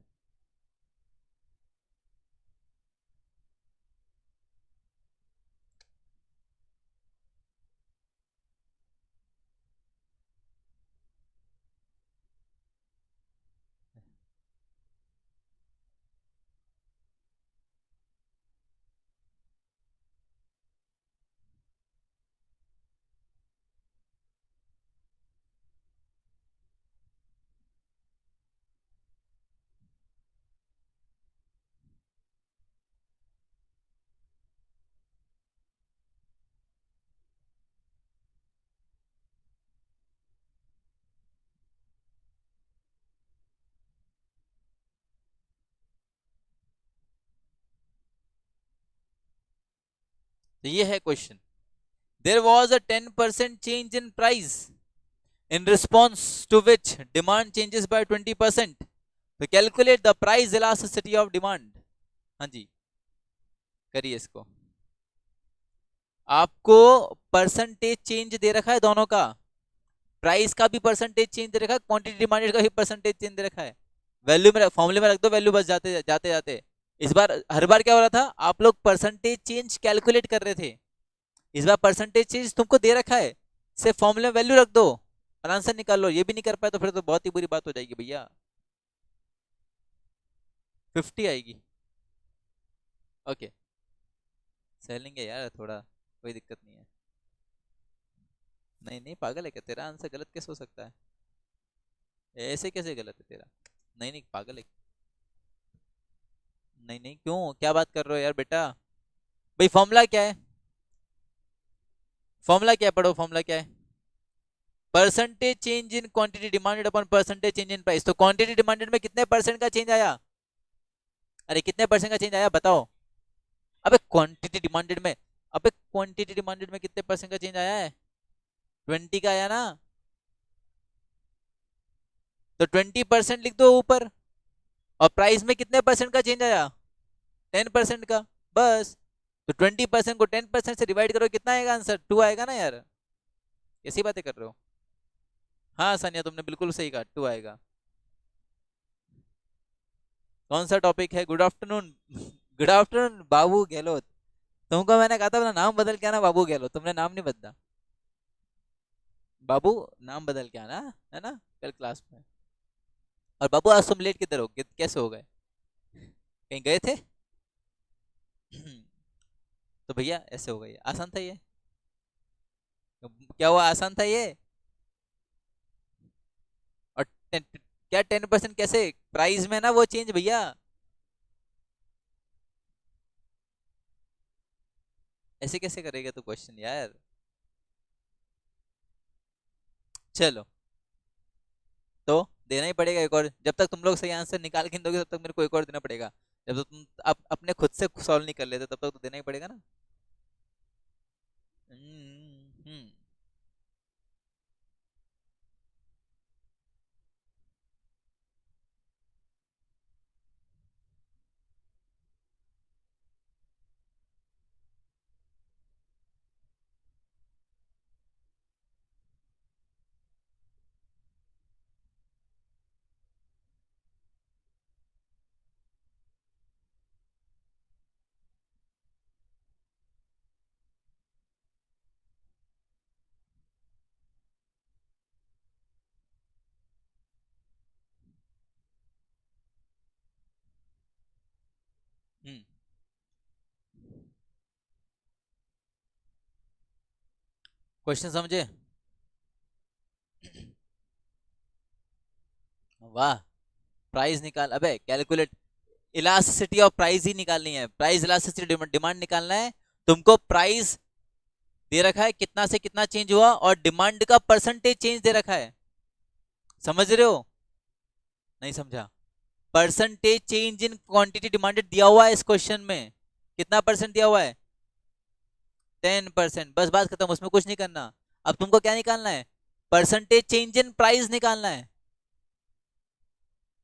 तो ये है question. There was a 10% change in price in response to which demand changes by 20%. तो calculate the price elasticity of demand. हाँ जी, करिए इसको। आपको परसेंटेज चेंज दे रखा है दोनों का, प्राइस का भी परसेंटेज चेंज दे रखा है, क्वांटिटी डिमांडेड का भी परसेंटेज चेंज दे रखा है। वैल्यू में फॉर्मूले में रख दो वैल्यू, बस जाते जाते जाते। इस बार हर बार क्या हो रहा था, आप लोग परसेंटेज चेंज कैलकुलेट कर रहे थे, इस बार परसेंटेज चेंज तुमको दे रखा है, सिर्फ फॉर्मूले में वैल्यू रख दो और आंसर निकाल लो। ये भी नहीं कर पाए तो फिर तो बहुत ही बुरी बात हो जाएगी भैया। 50 आएगी, ओके सह लेंगे यार थोड़ा, कोई दिक्कत नहीं है। नहीं नहीं पागल है क्या, तेरा आंसर गलत कैसे हो सकता है, ऐसे कैसे गलत है तेरा। नहीं नहीं पागल है, नहीं नहीं क्यों, क्या बात कर रहे हो यार बेटा। भाई फॉर्मूला क्या है, फॉर्मूला क्या है, पढ़ो फॉर्मूला क्या है। Percentage change in quantity demanded upon percentage change in price. तो क्वांटिटी डिमांडेड में कितने परसेंट का चेंज आया, अरे कितने परसेंट का चेंज आया बताओ। अबे क्वांटिटी डिमांडेड में, अबे क्वांटिटी डिमांडेड में कितने परसेंट का चेंज आया है, 20 का आया ना। तो 20% लिख दो ऊपर, और प्राइस में कितने परसेंट का चेंज आया, 10% का, बस। तो 20% को 10% से डिवाइड करो, कितना आएगा आंसर, 2 आएगा ना यार, कैसी बातें कर रहे हो। हाँ सानिया तुमने बिल्कुल सही कहा, 2 आएगा। कौन सा टॉपिक है, गुड आफ्टरनून। गुड आफ्टरनून बाबू गहलोत। तुमको मैंने कहा था अपना नाम बदल के आना बाबू गहलोत, तुमने नाम नहीं बदला। बाबू नाम बदल के आना, है ना, कल क्लास में। और बाबू आज तुम लेट किधर हो, कैसे हो गए, कहीं गए थे। तो भैया ऐसे हो गई, आसान था ये, क्या हुआ आसान था ये। और क्या 10% कैसे, प्राइस में ना वो चेंज भैया। ऐसे कैसे करेगा तू क्वेश्चन यार। चलो तो देना ही पड़ेगा एक और, जब तक तुम लोग सही आंसर निकाल के नहीं दोगे तब तक मेरे को एक और देना पड़ेगा। जब तक तुम अपने खुद से सॉल्व नहीं कर लेते तब तक तो देना ही पड़ेगा ना। हम्म। हम्म। क्वेश्चन समझे, वाह। प्राइस निकाल, अबे कैलकुलेट इलास्टिसिटी ऑफ प्राइस ही निकालनी है, प्राइस इलास्टिसिटी डिमांड निकालना है तुमको। प्राइस दे रखा है कितना से कितना चेंज हुआ, और डिमांड का परसेंटेज चेंज दे रखा है, समझ रहे हो, नहीं समझा। Percentage change in quantity demanded दिया हुआ है इस क्वेश्चन में, कितना परसेंट दिया हुआ है, 10%, बस बात खत्म, उसमें कुछ नहीं करना। अब तुमको क्या निकालना है, परसेंटेज चेंज इन प्राइस निकालना है।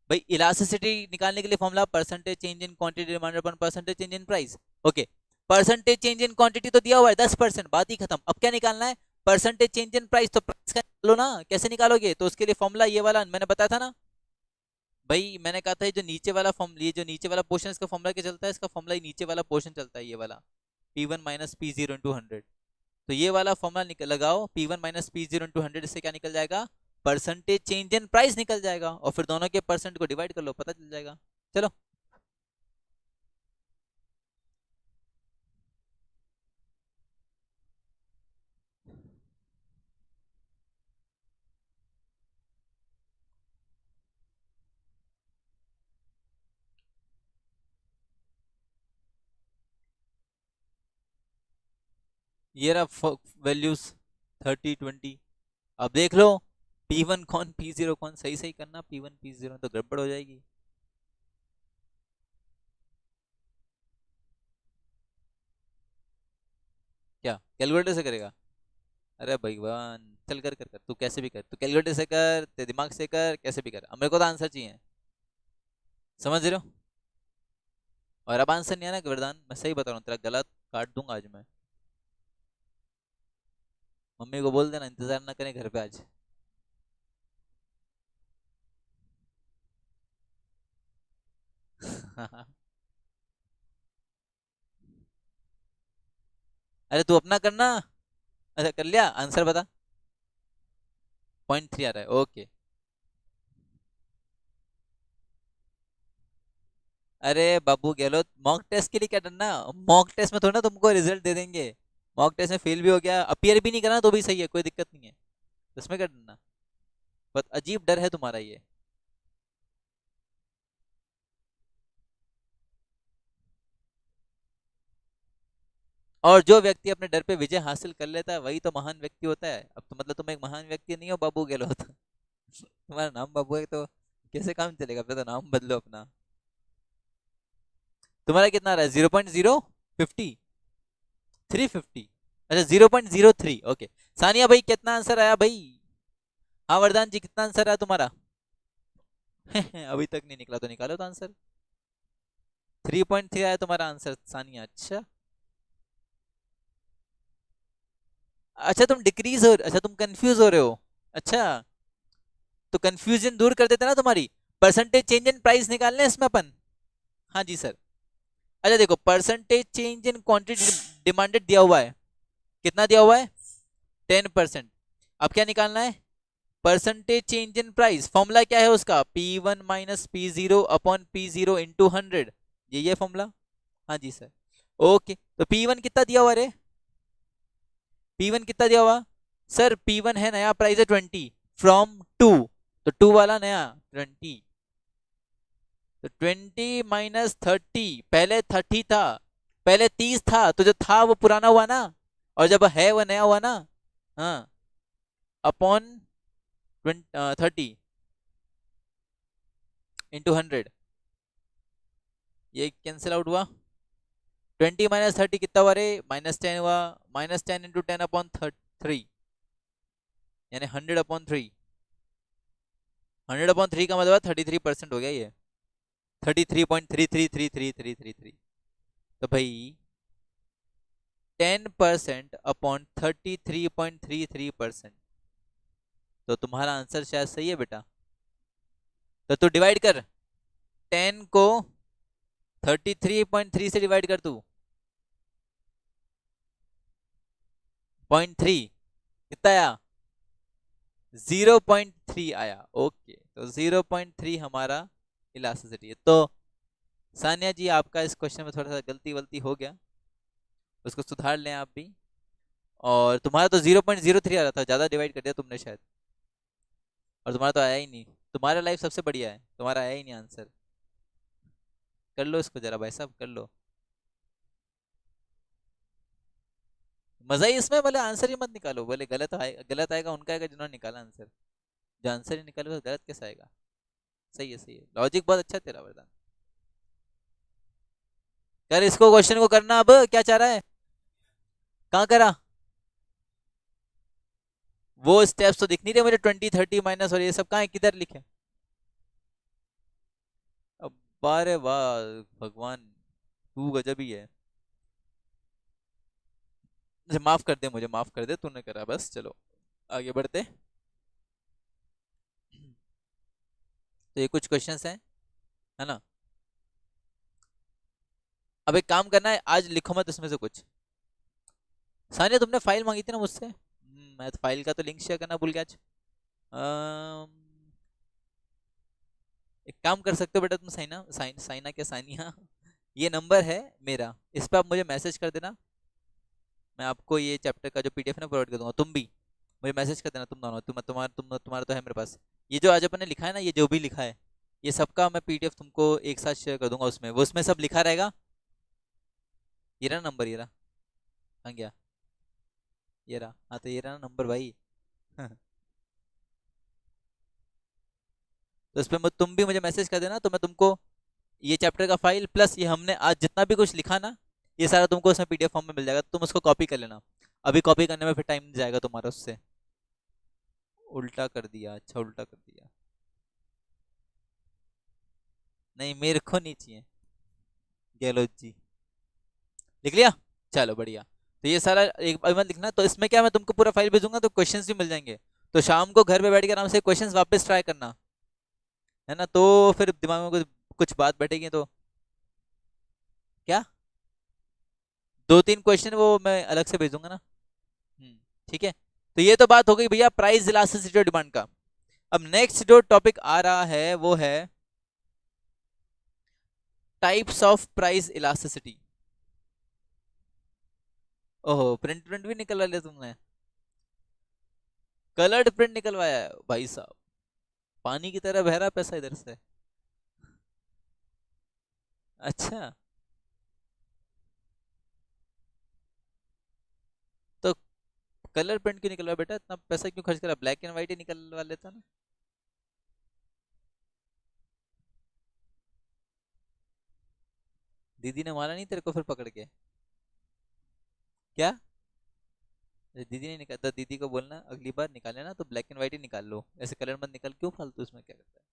भाई इलास्टिसिटी निकालने के लिए formula percentage change in quantity demanded upon percentage change in price, okay. Percentage change in quantity तो दिया हुआ है 10%, बात ही खत्म। अब क्या निकालना है, परसेंटेज चेंज इन प्राइस, तो प्राइस का निकालो ना, कैसे निकालोगे? तो उसके लिए फॉर्मूला ये वाला मैंने बताया था ना भाई, मैंने कहा था ये जो नीचे वाला फॉर्म, ये जो नीचे वाला पोर्शन इसका फॉर्मूला क्या चलता है, इसका फॉर्मूला ही नीचे वाला पोर्शन चलता है, ये वाला P1 minus P zero into 100। तो ये वाला फॉर्मूला लगाओ, P1 minus P zero into 100, इससे क्या निकल जाएगा? परसेंटेज चेंज इन प्राइस निकल जाएगा, और फिर दोनों के परसेंट को डिवाइड कर लो, पता चल जाएगा। चलो ये रहा वैल्यूज 30 20। अब देख लो P1 कौन P0 कौन, सही सही करना, P1 P0 तो गड़बड़ हो जाएगी। क्या कैलकुलेटर से करेगा? अरे भगवान, चल कर कर कर, तू कैसे भी कर, तू कैलकुलेटर से कर, तेरे दिमाग से कर, कैसे भी कर, अब मेरे को तो आंसर चाहिए, समझ रहे हो? और अब आंसर नहीं आना वरदान, मैं सही बता रहा हूँ, तेरा गला काट दूंगा आज मैं। मम्मी को बोल देना इंतजार ना करें घर पे आज। अरे तू अपना करना। अच्छा कर लिया, आंसर बता। 0.3 आ रहा है, ओके। अरे बाबू गहलोत, मॉक टेस्ट के लिए क्या डरना, मॉक टेस्ट में थोड़ा ना तुमको रिजल्ट दे देंगे। मॉक टेस्ट में फेल भी हो गया, अपीयर भी नहीं करना तो भी सही है, कोई दिक्कत नहीं है, इसमें क्या डरना। बहुत अजीब डर है तुम्हारा ये। और जो व्यक्ति अपने डर पे विजय हासिल कर लेता है वही तो महान व्यक्ति होता है। अब तो मतलब तुम एक महान व्यक्ति नहीं हो बाबू गहलोत। तुम्हारा नाम बाबू है तो कैसे काम चलेगा, फिर तो नाम बदलो अपना। तुम्हारा कितना आ रहा है? 0.050, 350। अच्छा 0.03, ओके। सानिया भाई कितना आंसर आया भाई? हाँ वरदान जी कितना आंसर आया तुम्हारा? अभी तक नहीं निकला, तो निकालो तो आंसर। 3.3 आया तुम्हारा आंसर सानिया, अच्छा। अच्छा तुम डिक्रीज हो, अच्छा तुम कंफ्यूज हो रहे हो, अच्छा। तो कंफ्यूजन दूर कर देते ना तुम्हारी। परसेंटेज चेंज इन प्राइस निकालने हैं इसमें अपन। हाँ जी सर। अच्छा देखो, percentage change in quantity demanded दिया हुआ है, कितना दिया हुआ है? 10%। अब क्या निकालना है? Percentage change in price, formula क्या है उसका? P1 minus P zero upon P0 into 100, यही है फॉर्मूला। हाँ जी सर। ओके, तो P1 कितना दिया हुआ रे? P1 कितना दिया हुआ? सर P1 है नया प्राइस है 20 फ्रॉम 2, तो 2 वाला नया 20, तो 20 - 30, पहले 30 था, पहले 30 था, तो जो था वो पुराना हुआ ना, और जब है वो नया हुआ ना। हाँ, अपॉन 30 इंटू 100, ये कैंसिल आउट हुआ। 20 - 30 कितना हुआ रे? -10 हुआ, -10 इंटू 10 अपॉन 3, यानी 100/3। 100/3 का मतलब 33% हो गया ये, 33.333333। तो भाई 10% अपॉन 33.33%, तो तुम्हारा आंसर शायद सही है बेटा। तो तू डिवाइड कर, 10 को 33.3 से डिवाइड कर तू, 0.3 कितना आया? 0.3 आया, ओके। तो 0.3 हमारा इलास्टिसिटी है। तो सानिया जी आपका इस क्वेश्चन में थोड़ा सा गलती वलती हो गया, उसको सुधार लें आप भी। और तुम्हारा तो 0.03 आ रहा था, ज़्यादा डिवाइड कर दिया तुमने शायद, और तुम्हारा तो आया ही नहीं। तुम्हारा लाइफ सबसे बढ़िया है, तुम्हारा आया ही नहीं आंसर। कर लो इसको जरा भाई साहब, कर लो। मजा ही इसमें, बोले आंसर ही मत निकालो, बोले गलत आए, गलत आएगा उनका आएगा जिन्होंने निकाला आंसर, जो आंसर ही निकाले वो गलत कैसे आएगा? सही है सही है, लॉजिक बहुत अच्छा है तेरा वरदान। कर इसको, क्वेश्चन को करना, अब क्या चाह रहा है? कहाँ करा? वो स्टेप्स तो दिख नहीं रहे मुझे, 20 30 माइनस और ये सब कहाँ है, किधर लिखे? अब बारे वाह भगवान, तू गजब ही है। माफ कर दे, मुझे माफ कर दे, तूने करा बस, चलो आगे बढ़ते। तो ये कुछ क्वेश्चंस हैं, है ना। अब एक काम करना है, आज लिखो मत इसमें से कुछ। सानिया तुमने फाइल मांगी थी ना मुझसे, मैं तो फाइल का तो लिंक शेयर करना भूल गया आज। अम्म, एक काम कर सकते हो बेटा तुम, साइना क्या सानिया, ये नंबर है मेरा, इस पर आप मुझे मैसेज कर देना। मैं आपको ये चैप्टर का जो पीडीएफ ना प्रोवाइड कर दूंगा, तुम भी मुझे मैसेज कर देना, तुम दोनों, तुम्हारा तो है मेरे पास। ये जो आज अपन ने लिखा है ना, ये जो भी लिखा है, ये सबका मैं पीडीएफ तुमको एक साथ शेयर कर दूंगा, उसमें वो उसमें सब लिखा रहेगा। ये रहा नंबर, ये रहा, आ गया, ये रहा, हाँ तो ये रहा नंबर भाई। तो इस पर तुम भी मुझे मैसेज कर देना, तो मैं तुमको ये चैप्टर का फाइल प्लस ये हमने आज जितना भी कुछ लिखा ना, ये सारा तुमको उसमें पीडीएफ फॉर्म में मिल जाएगा, तो तुम उसको कॉपी कर लेना। अभी कॉपी करने में फिर टाइम नहीं जाएगा तुम्हारा उससे। उल्टा कर दिया, अच्छा उल्टा कर दिया, नहीं मेरे को नहीं चाहिए। गहलोत जी लिख लिया, चलो बढ़िया। तो ये सारा एक बार लिखना, तो इसमें क्या मैं तुमको पूरा फाइल भेजूंगा तो क्वेश्चंस भी मिल जाएंगे, तो शाम को घर पे बैठ के आराम से क्वेश्चंस वापस ट्राई करना, है ना, तो फिर दिमाग में कुछ बात बैठेगी तो। क्या, 2-3 क्वेश्चन वो मैं अलग से भेजूंगा ना। हम्म, ठीक है। तो ये तो बात हो गई भैया प्राइस इलास्टिसिटी और डिमांड का। अब नेक्स्ट जो टॉपिक आ रहा है वो है टाइप्स ऑफ प्राइस इलास्टिसिटी। ओहो, प्रिंट प्रिंट भी निकलवा लिया तुमने, कलर्ड प्रिंट निकलवाया है भाई साहब, पानी की तरह बह रहा पैसा इधर से। अच्छा, तो कलर प्रिंट क्यों निकलवा बेटा, इतना पैसा क्यों खर्च करा, ब्लैक एंड व्हाइट ही निकलवा लेता ना। दीदी ने मारा नहीं तेरे को फिर पकड़ के, क्या, अरे दीदी ने निकाल, तो दीदी को बोलना अगली बार निकाले ना तो ब्लैक एंड व्हाइट ही निकाल लो, ऐसे कलर मत निकाल, क्यों फालतू इसमें क्या करता है।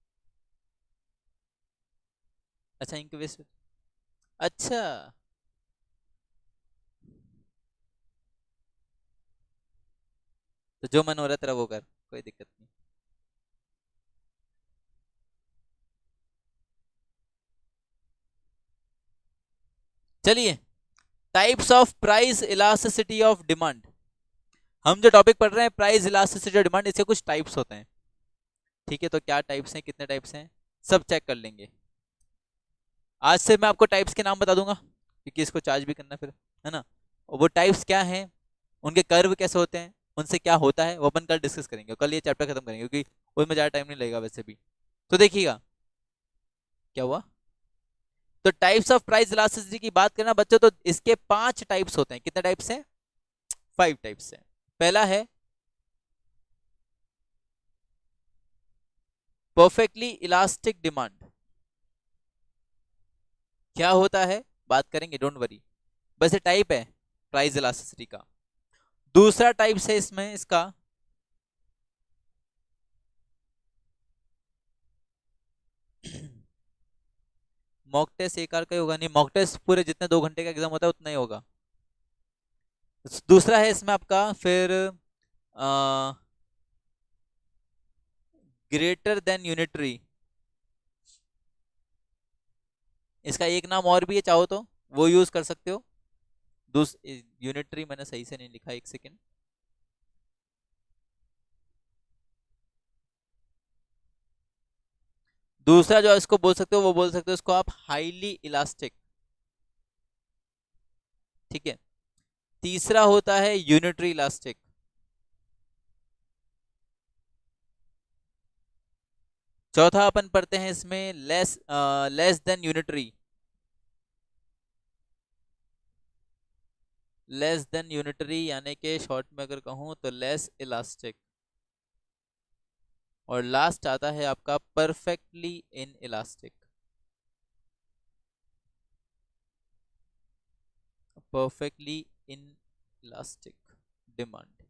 अच्छा इंक वेस्ट, अच्छा, तो जो मन हो रहा है तेरा वो कर, कोई दिक्कत नहीं। चलिए, types of price elasticity of demand. हम जो टॉपिक पढ़ रहे हैं प्राइस इलास्टिसिटी ऑफ डिमांड, इसके कुछ टाइप्स होते हैं, ठीक है, तो क्या टाइप्स हैं, कितने टाइप्स हैं, सब चेक कर लेंगे। आज से मैं आपको टाइप्स के नाम बता दूंगा, क्योंकि इसको चार्ज भी करना फिर, है ना। और वो टाइप्स क्या हैं, उनके कर्व कैसे होते हैं, उनसे क्या होता है, वो अपन कल डिस्कस करेंगे, कल ये चैप्टर खत्म करेंगे, क्योंकि उसमें ज़्यादा टाइम नहीं लगेगा वैसे भी। तो देखिएगा क्या हुआ। तो टाइप्स ऑफ प्राइस इलास्टिसिटी की बात करना बच्चों, तो इसके 5 टाइप्स होते हैं, कितने टाइप्स हैं, 5 टाइप्स हैं। पहला है परफेक्टली इलास्टिक डिमांड। क्या होता है बात करेंगे, डोंट वरी, बस ये टाइप है प्राइस इलास्टिसिटी का। दूसरा टाइप है इसमें इसका मॉक टेस्ट एक आर का ही होगा, नहीं मॉक टेस्ट पूरे जितने 2 घंटे का एग्जाम होता है उतना ही होगा। दूसरा है इसमें आपका फिर ग्रेटर देन यूनिटरी, इसका एक नाम और भी है, चाहो तो वो यूज कर सकते हो। यूनिटरी मैंने सही से नहीं लिखा, एक सेकेंड, दूसरा जो इसको बोल सकते हो वो बोल सकते हो इसको आप हाईली इलास्टिक, ठीक है। तीसरा होता है यूनिटरी इलास्टिक, चौथा अपन पढ़ते हैं इसमें less than unitary, less than unitary यानी कि शॉर्ट में अगर कहूं तो लेस इलास्टिक, और लास्ट आता है आपका perfectly in elastic, perfectly in elastic demand.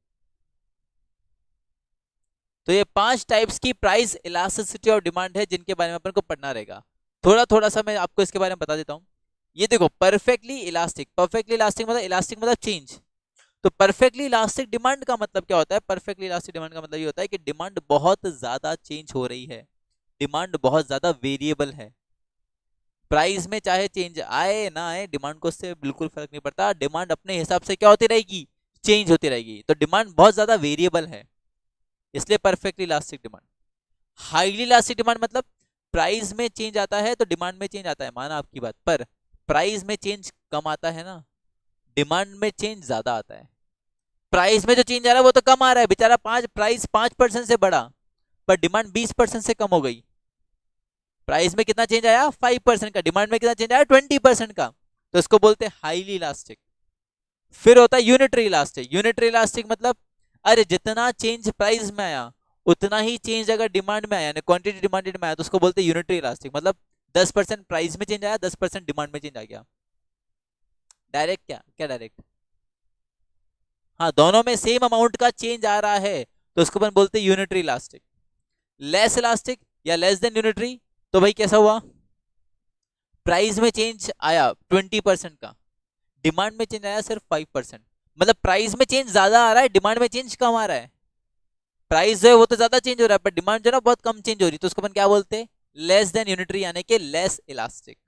तो ये 5 टाइप्स की प्राइस इलास्टिसिटी और डिमांड है जिनके बारे में अपन को पढ़ना रहेगा। थोड़ा थोड़ा सा मैं आपको इसके बारे में बता देता हूँ। ये देखो परफेक्टली इलास्टिक, परफेक्टली इलास्टिक मतलब इलास्टिक मतलब चेंज, तो परफेक्टली इलास्टिक डिमांड का मतलब क्या होता है? परफेक्टली इलास्टिक डिमांड का मतलब ये होता है कि डिमांड बहुत ज्यादा चेंज हो रही है, डिमांड बहुत ज्यादा वेरिएबल है। प्राइस में चाहे चेंज आए ना आए, डिमांड को उससे बिल्कुल फर्क नहीं पड़ता, डिमांड अपने हिसाब से क्या होती रहेगी? चेंज होती रहेगी। तो डिमांड बहुत ज्यादा वेरिएबल है, इसलिए perfectly elastic demand. Highly elastic demand मतलब प्राइस में चेंज आता है तो डिमांड में चेंज आता है, माना आपकी बात, पर प्राइस में चेंज कम आता है ना, डिमांड में चेंज ज्यादा आता है। प्राइस में जो चेंज आ रहा है वो तो कम आ रहा है बेचारा, प्राइस 5% से बढ़ा, पर डिमांड 20% से कम हो गई। प्राइस में कितना चेंज आया? 5% का। डिमांड में कितना चेंज आया? 20% का। तो इसको बोलते हैं हाईली इलास्टिक। फिर होता है यूनिटरी इलास्टिक। यूनिटरी इलास्टिक मतलब अरे जितना चेंज प्राइस में आया उतना ही चेंज अगर डिमांड में आया, क्वांटिटी डिमांडेड में आया, तो उसको बोलते हैं यूनिटरी इलास्टिक। मतलब 10% प्राइस में चेंज आया, 10% डिमांड में चेंज आ गया। डायरेक्ट क्या क्या डायरेक्ट? हाँ, दोनों में सेम अमाउंट का चेंज आ रहा है तो उसको अपन बोलते हैं यूनिटरी इलास्टिक। लेस इलास्टिक या लेस देन यूनिटरी, तो भाई कैसा हुआ? प्राइस में चेंज आया 20% का, डिमांड में चेंज आया सिर्फ 5%। मतलब प्राइस में चेंज ज्यादा आ रहा है, डिमांड में चेंज कम आ रहा है। प्राइस जो है वो तो ज्यादा चेंज हो रहा है, पर डिमांड जो है ना बहुत कम चेंज हो रही है, तो उसको अपन क्या बोलते हैं? लेस देन यूनिटरी, यानी कि लेस इलास्टिक।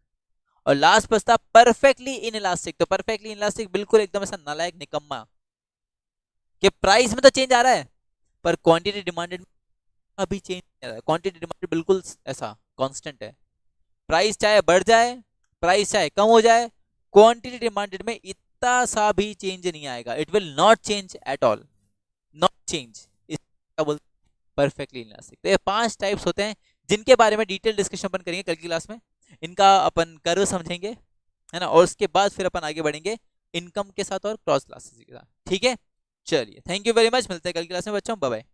और लास्ट बचता परफेक्टली इन इलास्टिक। तो परफेक्टली इन इलास्टिक बिल्कुल एकदम ऐसा नालायक निकम्मा कि प्राइस में तो चेंज आ रहा है पर क्वांटिटी डिमांडेड अभी चेंज नहीं आ रहा है। क्वांटिटी डिमांडेड बिल्कुल ऐसा कांस्टेंट है। प्राइस चाहे बढ़ जाए, प्राइस चाहे कम हो जाए, क्वांटिटी डिमांडेड में इतना सा भी चेंज नहीं आएगा। It will not change at all, not change. इसका बोलते परफेक्टली इलास्टिक। तो ये 5 टाइप्स होते हैं जिनके बारे में डिटेल डिस्कशन अपन करेंगे कल की क्लास में। इनका अपन कर्व समझेंगे, है ना, और उसके बाद फिर अपन आगे बढ़ेंगे इनकम के साथ और क्रॉस क्लासेस के साथ। ठीक है, चलिए, थैंक यू वेरी मच, मिलते हैं कल की क्लास में बच्चों, बाय बाय।